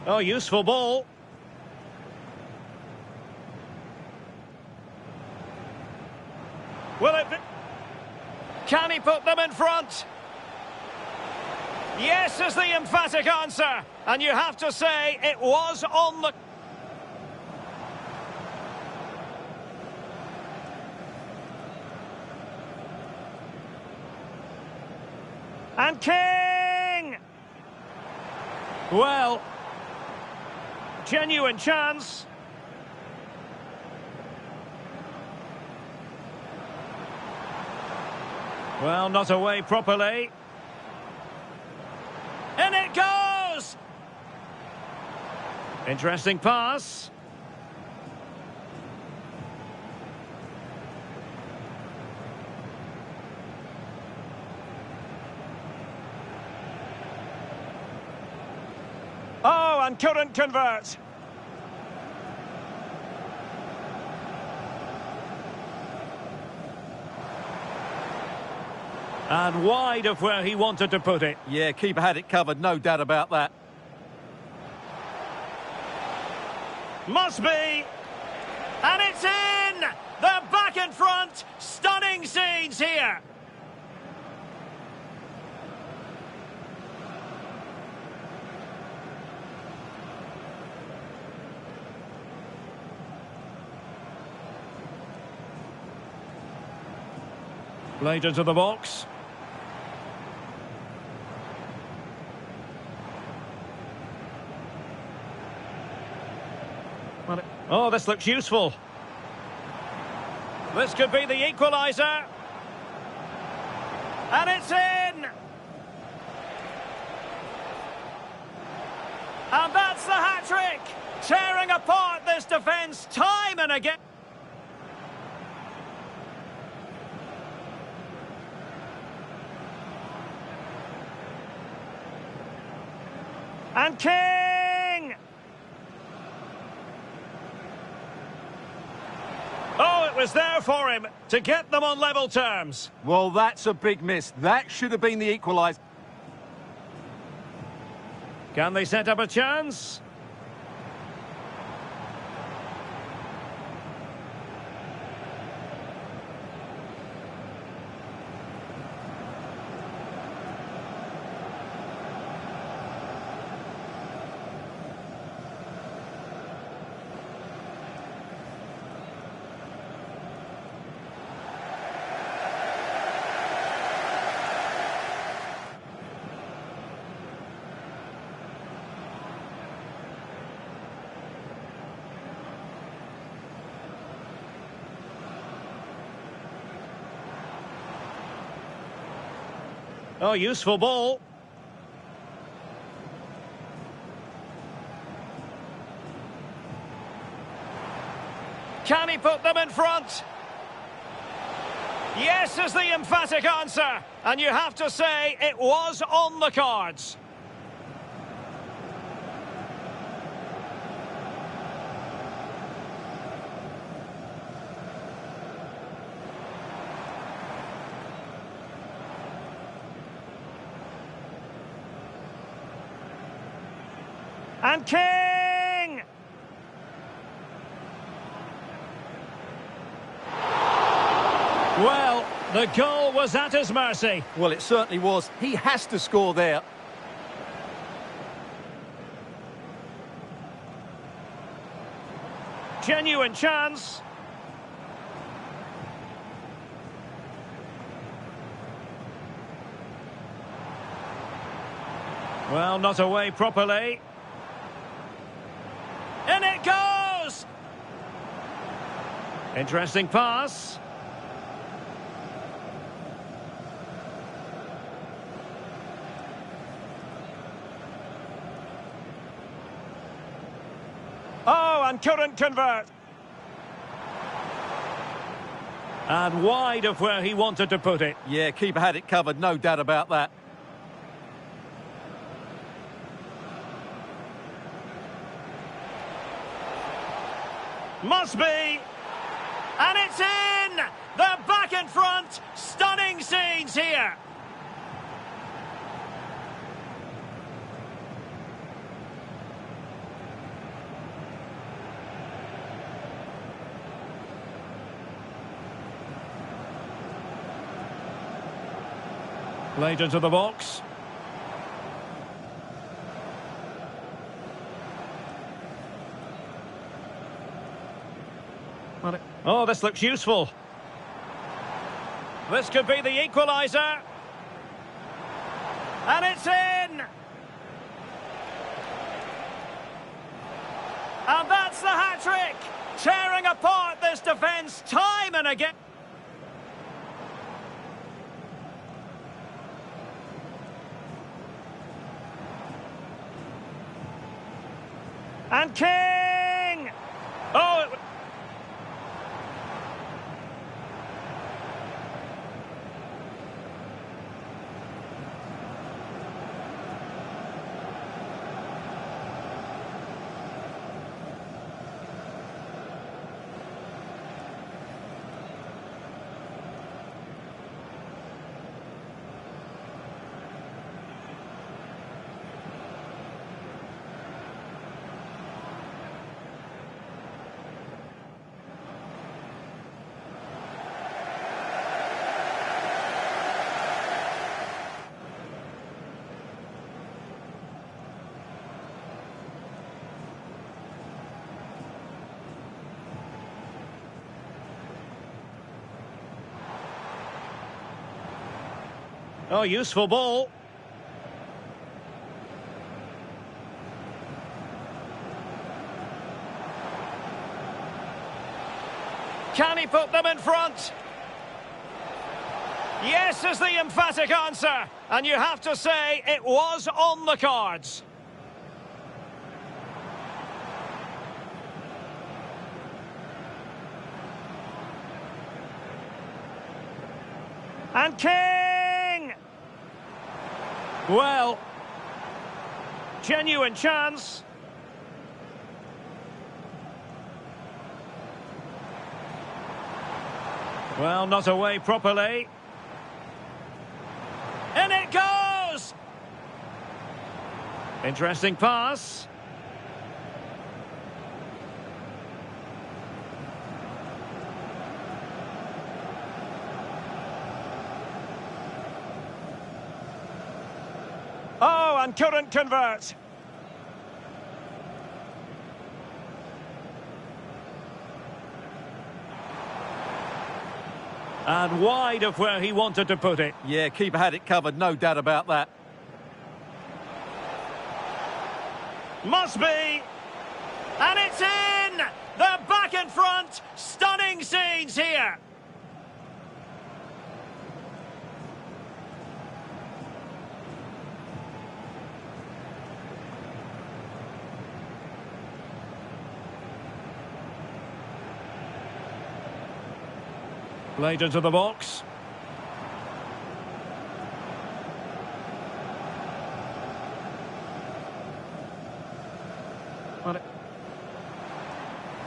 Oh, useful ball. Will it be? Can he put them in front? Yes is the emphatic answer. And you have to say it was on the... And King! Well... genuine chance. Well, not away properly. And it goes! Interesting pass. Oh, and couldn't convert. And wide of where he wanted to put it. Yeah, keeper had it covered, no doubt about that. Must be. And it's in! They're back in front. Stunning scenes here. Played into the box. Oh, this looks useful. This could be the equaliser. And it's in! And that's the hat-trick! Tearing apart this defence time and again. And King! Oh, it was there for him to get them on level terms. Well, that's a big miss. That should have been the equaliser. Can they set up a chance? Oh, useful ball. Can he put them in front? Yes is the emphatic answer. And you have to say it was on the cards. And King! Well, the goal was at his mercy. Well, it certainly was. He has to score there. Genuine chance. Well, not away properly. In it goes! Interesting pass. Oh, and couldn't convert. And wide of where he wanted to put it. Yeah, keeper had it covered, no doubt about that. Must be. And it's in! They're back in front. Stunning scenes here. Played into the box. Oh, this looks useful. This could be the equaliser. And it's in! And that's the hat-trick! Tearing apart this defence time and again. And King! Oh, oh, useful ball. Can he put them in front? Yes is the emphatic answer. And you have to say it was on the cards. And King! Well, genuine chance. Well, not away properly. In it goes! Interesting pass. Oh, and couldn't convert. And wide of where he wanted to put it. Yeah, keeper had it covered, no doubt about that. Must be. And it's in! They're back in front. Stunning scenes here. Played into the box.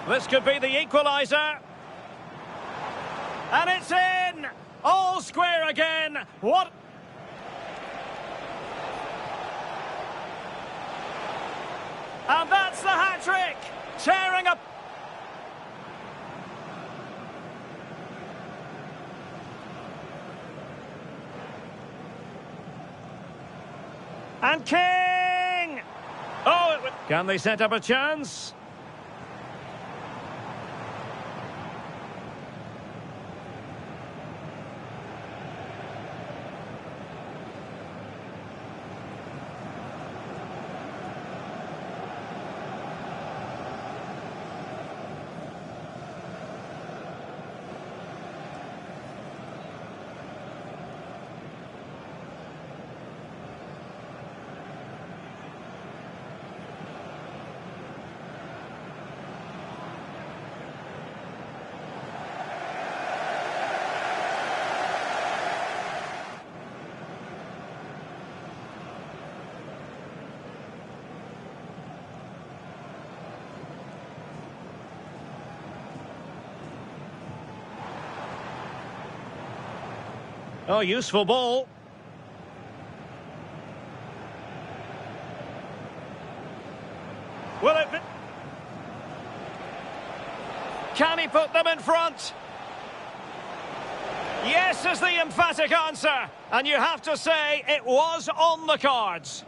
This could be the equaliser. And it's in! All square again. What? And that's the hat-trick. Tearing up. And King! Oh, can they set up a chance? Oh, useful ball. Will it be... Can he put them in front? Yes is the emphatic answer. And you have to say it was on the cards.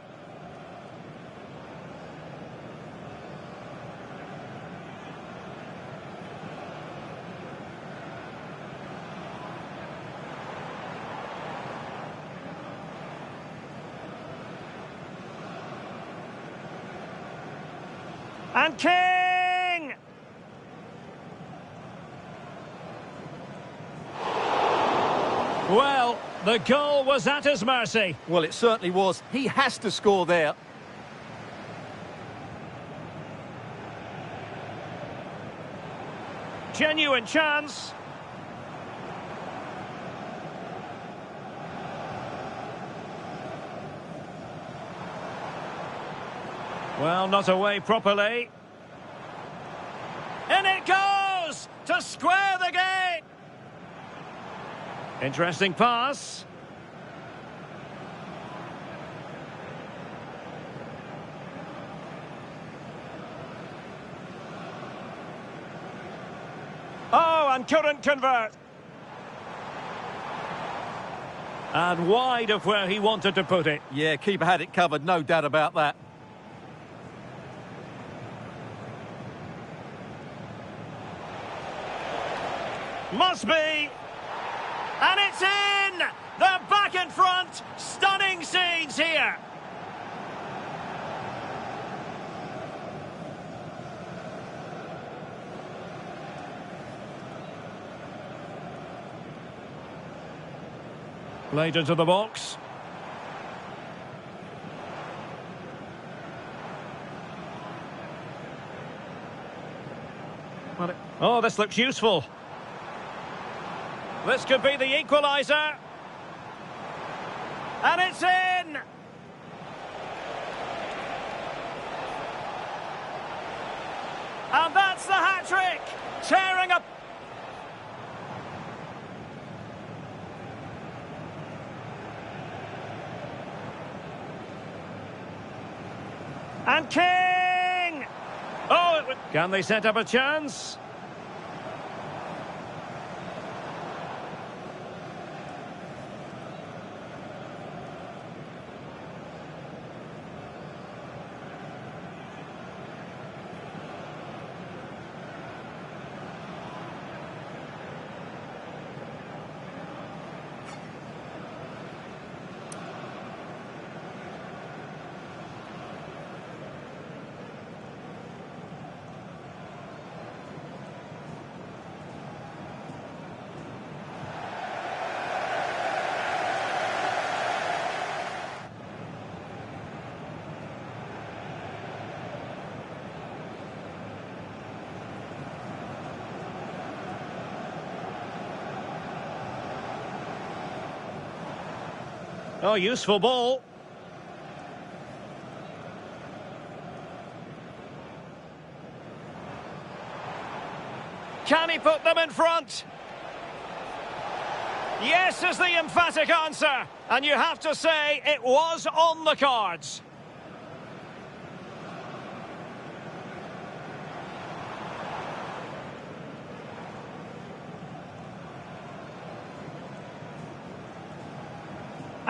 And King! Well, the goal was at his mercy. Well, it certainly was. He has to score there. Genuine chance. Well, not away properly. In it goes to square the game. Interesting pass. Oh, and couldn't convert. And wide of where he wanted to put it. Yeah, keeper had it covered, no doubt about that. Must be. And it's in! They're back in front. Stunning scenes here. Played into the box. Oh, this looks useful. This could be the equaliser. And it's in! And that's the hat-trick! Tearing up... And King! Oh, it would... Can they set up a chance? Oh, useful ball. Can he put them in front? Yes is the emphatic answer. And you have to say it was on the cards.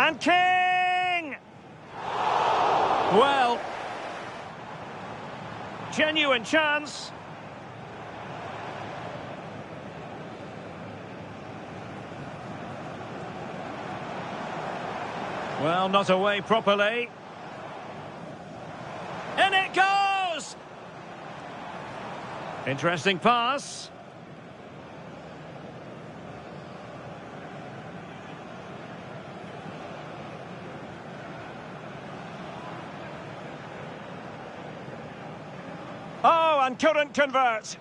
And King! Well, genuine chance. Well, not away properly. In it goes! Interesting pass. Oh, and couldn't convert.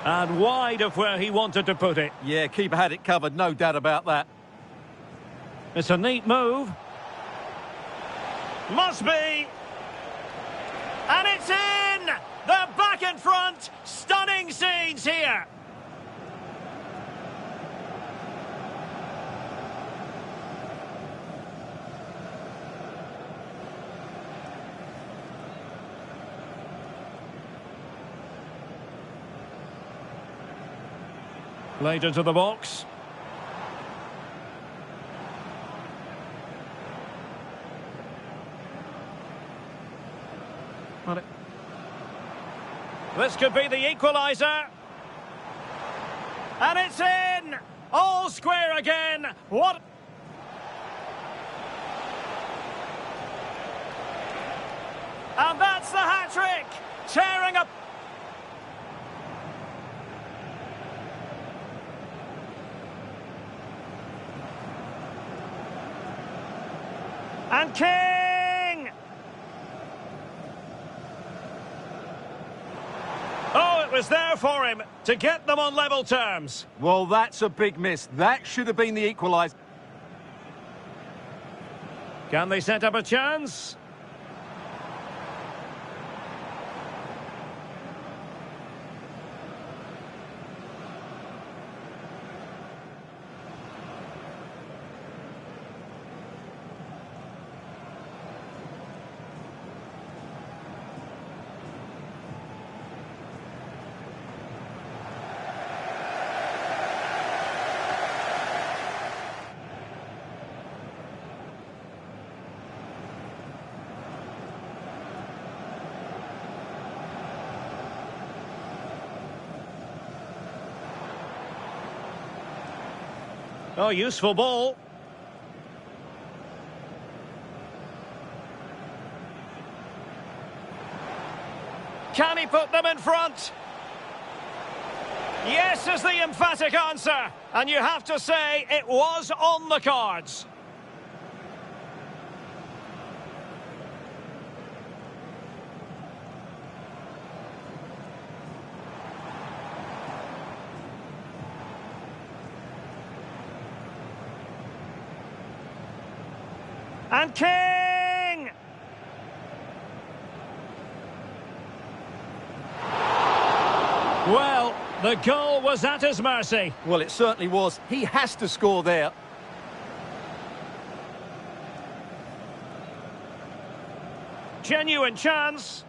And wide of where he wanted to put it. Yeah, keeper had it covered, no doubt about that. It's a neat move. Must be. And it's in! They're back in front. Stunning scenes here. Played into the box. This could be the equaliser. And it's in! All square again. What? And that's the hat-trick. Tearing up. And King! Oh, it was there for him to get them on level terms. Well, that's a big miss. That should have been the equaliser. Can they set up a chance? Oh, useful ball. Can he put them in front? Yes is the emphatic answer. And you have to say it was on the cards. And King! Well, the goal was at his mercy. Well, it certainly was. He has to score there. Genuine chance.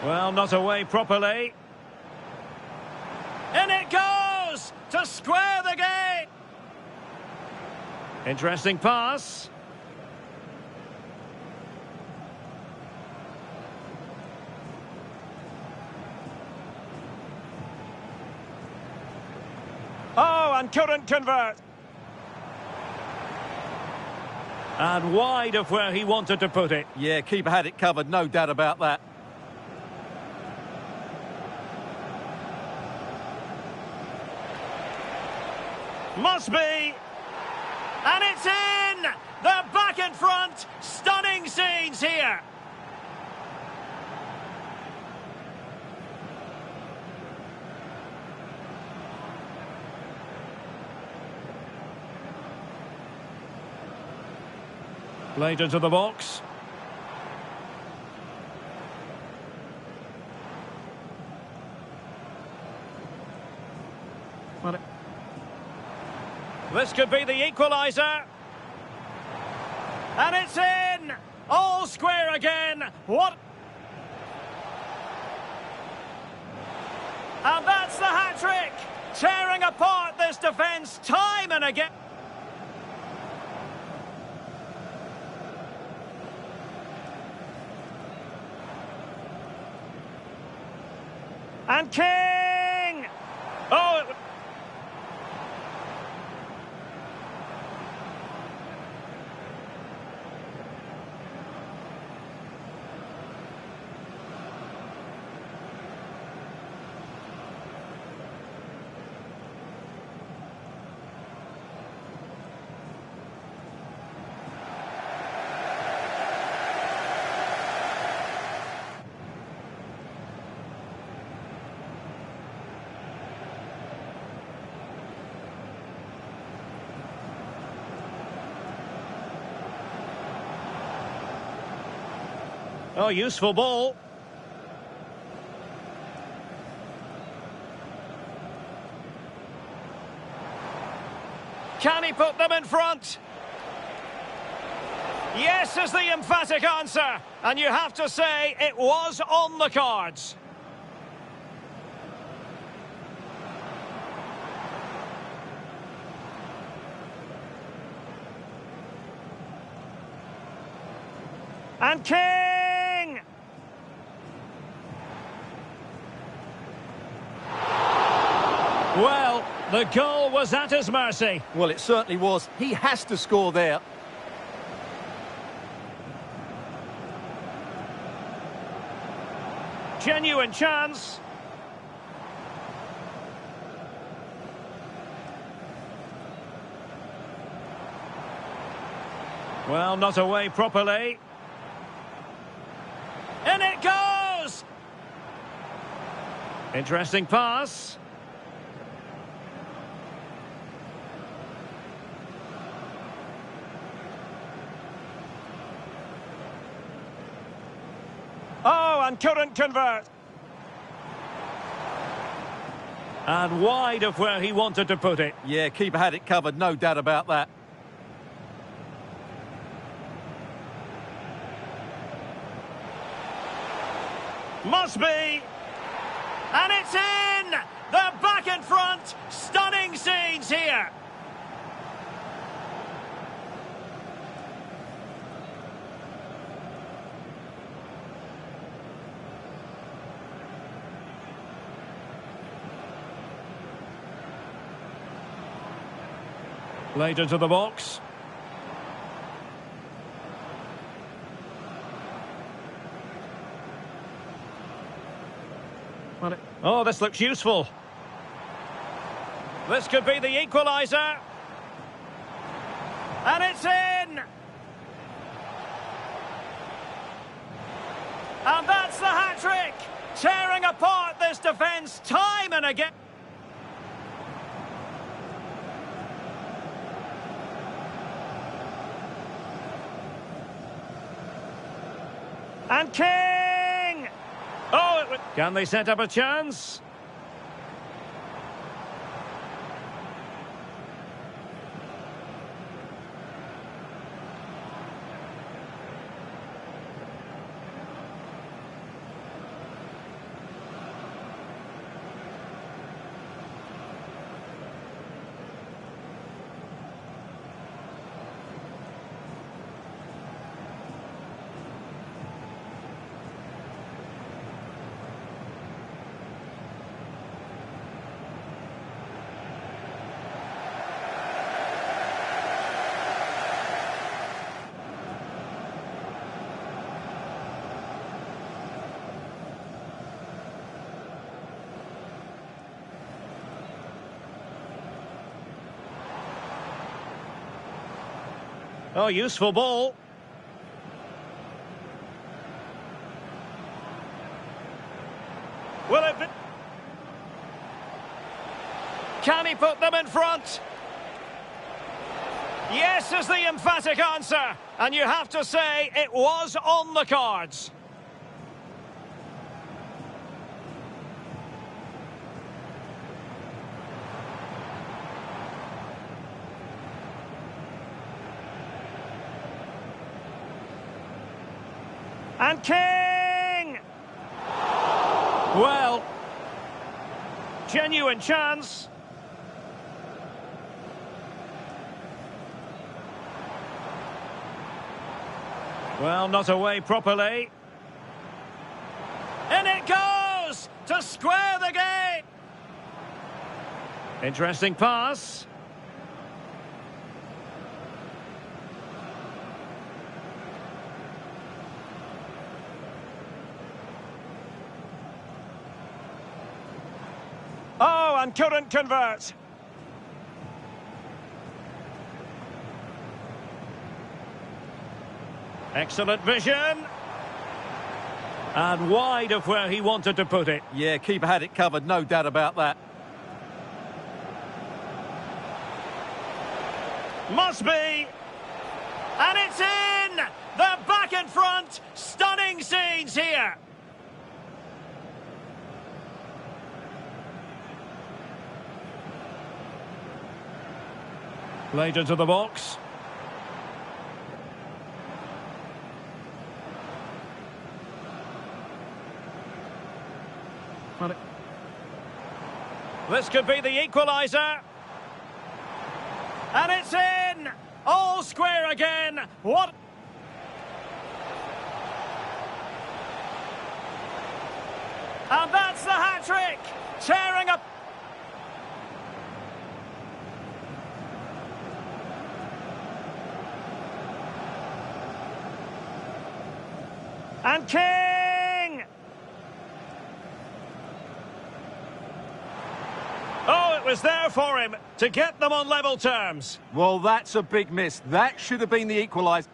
Well, not away properly. In it goes to square the game. Interesting pass. Oh, and couldn't convert. And wide of where he wanted to put it. Yeah, keeper had it covered, no doubt about that. Must be. And it's in! They're back in front. Stunning scenes here. Played into the box. This could be the equaliser. And it's in! All square again. What? And that's the hat-trick. Tearing apart this defence time and again. And King! Oh, Oh, useful ball. Can he put them in front? Yes is the emphatic answer. And you have to say it was on the cards. And King! Well, the goal was at his mercy. Well, it certainly was. He has to score there. Genuine chance. Well, not away properly. In it goes! Interesting pass. Oh, and couldn't convert. And wide of where he wanted to put it. Yeah, keeper had it covered, no doubt about that. Must be. And it's in! They're back in front. Stunning scenes here. Played into the box. Oh, this looks useful. This could be the equaliser. And it's in! And that's the hat-trick! Tearing apart this defence time and again. And King! Oh, can they set up a chance? Oh, useful ball. Will it be? Can he put them in front? Yes is the emphatic answer. And you have to say it was on the cards. And King! Well, genuine chance. Well, not away properly. In it goes to square the game. Interesting pass. Oh, and couldn't convert. Excellent vision. And wide of where he wanted to put it. Yeah, keeper had it covered, no doubt about that. Must be. And it's in! They're back in front. Stunning scenes here. Played into the box. This could be the equaliser. And it's in! All square again. What? And that's the hat-trick. Tearing up. And King! Oh, it was there for him to get them on level terms. Well, that's a big miss. That should have been the equaliser.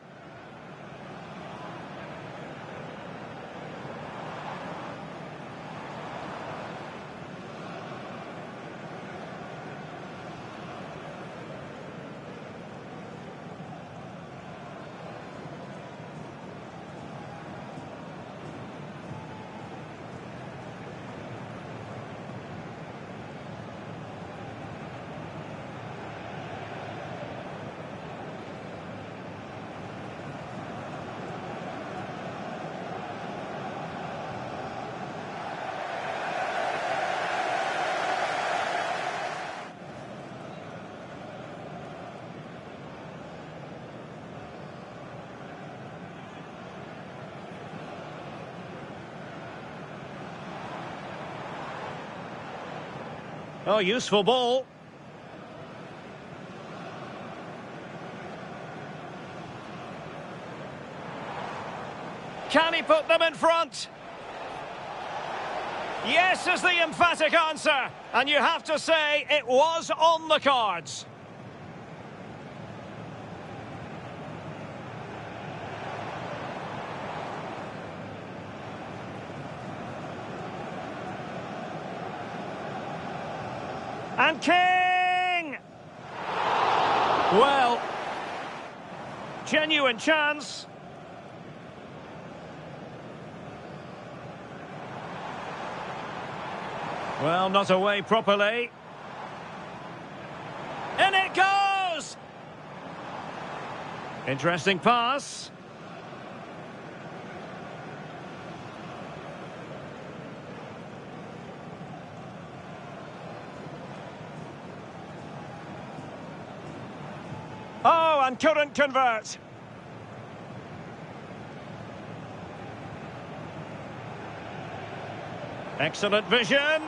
Oh, useful ball. Can he put them in front? Yes is the emphatic answer. And you have to say it was on the cards. And King! Well, genuine chance. Well, not away properly. In it goes! Interesting pass. Oh, and couldn't convert. Excellent vision.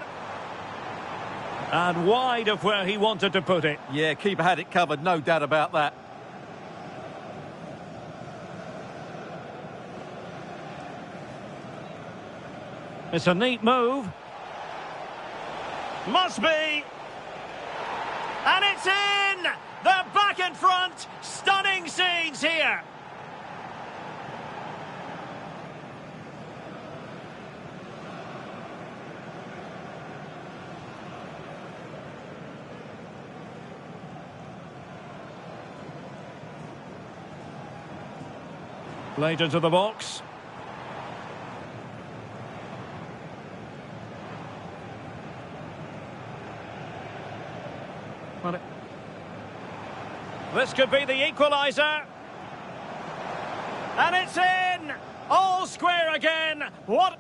And wide of where he wanted to put it. Yeah, keeper had it covered, no doubt about that. It's a neat move. Must be. And it's in! They're back in front. Stunning scenes here. Played into the box. This could be the equaliser. And it's in! All square again. What?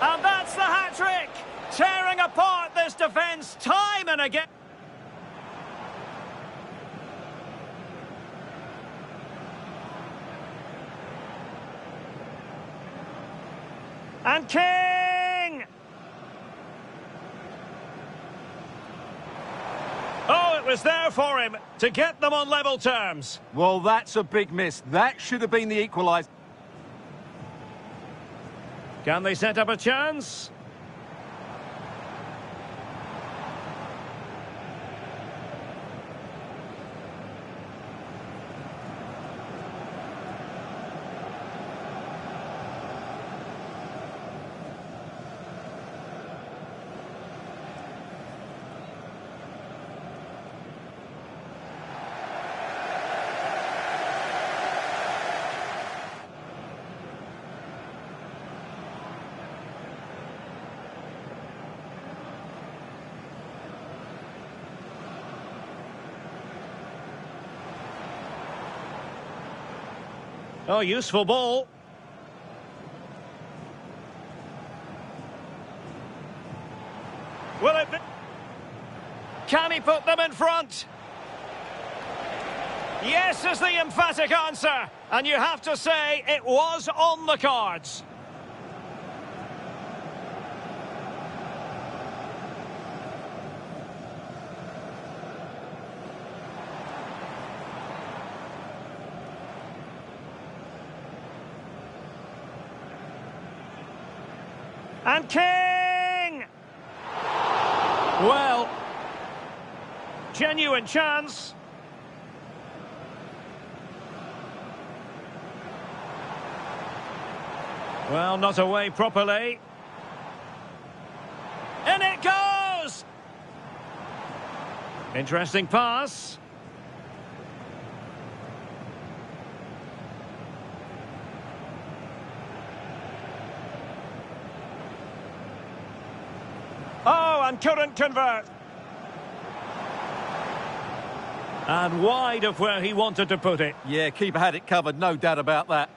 And that's the hat-trick. Tearing apart this defence time and again. And King! Oh, it was there for him to get them on level terms. Well, that's a big miss. That should have been the equaliser. Can they set up a chance? Oh, useful ball. Will it be? Can he put them in front? Yes is the emphatic answer. And you have to say it was on the cards. And King! Well, genuine chance. Well, not away properly. In it goes! Interesting pass. Oh, and couldn't convert. And wide of where he wanted to put it. Yeah, keeper had it covered, no doubt about that.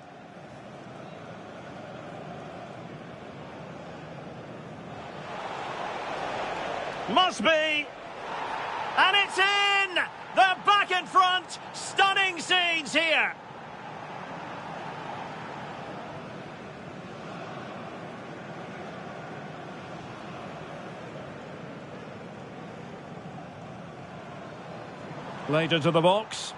Must be. And it's in! They're back in front. Stunning scenes here. Later to the box.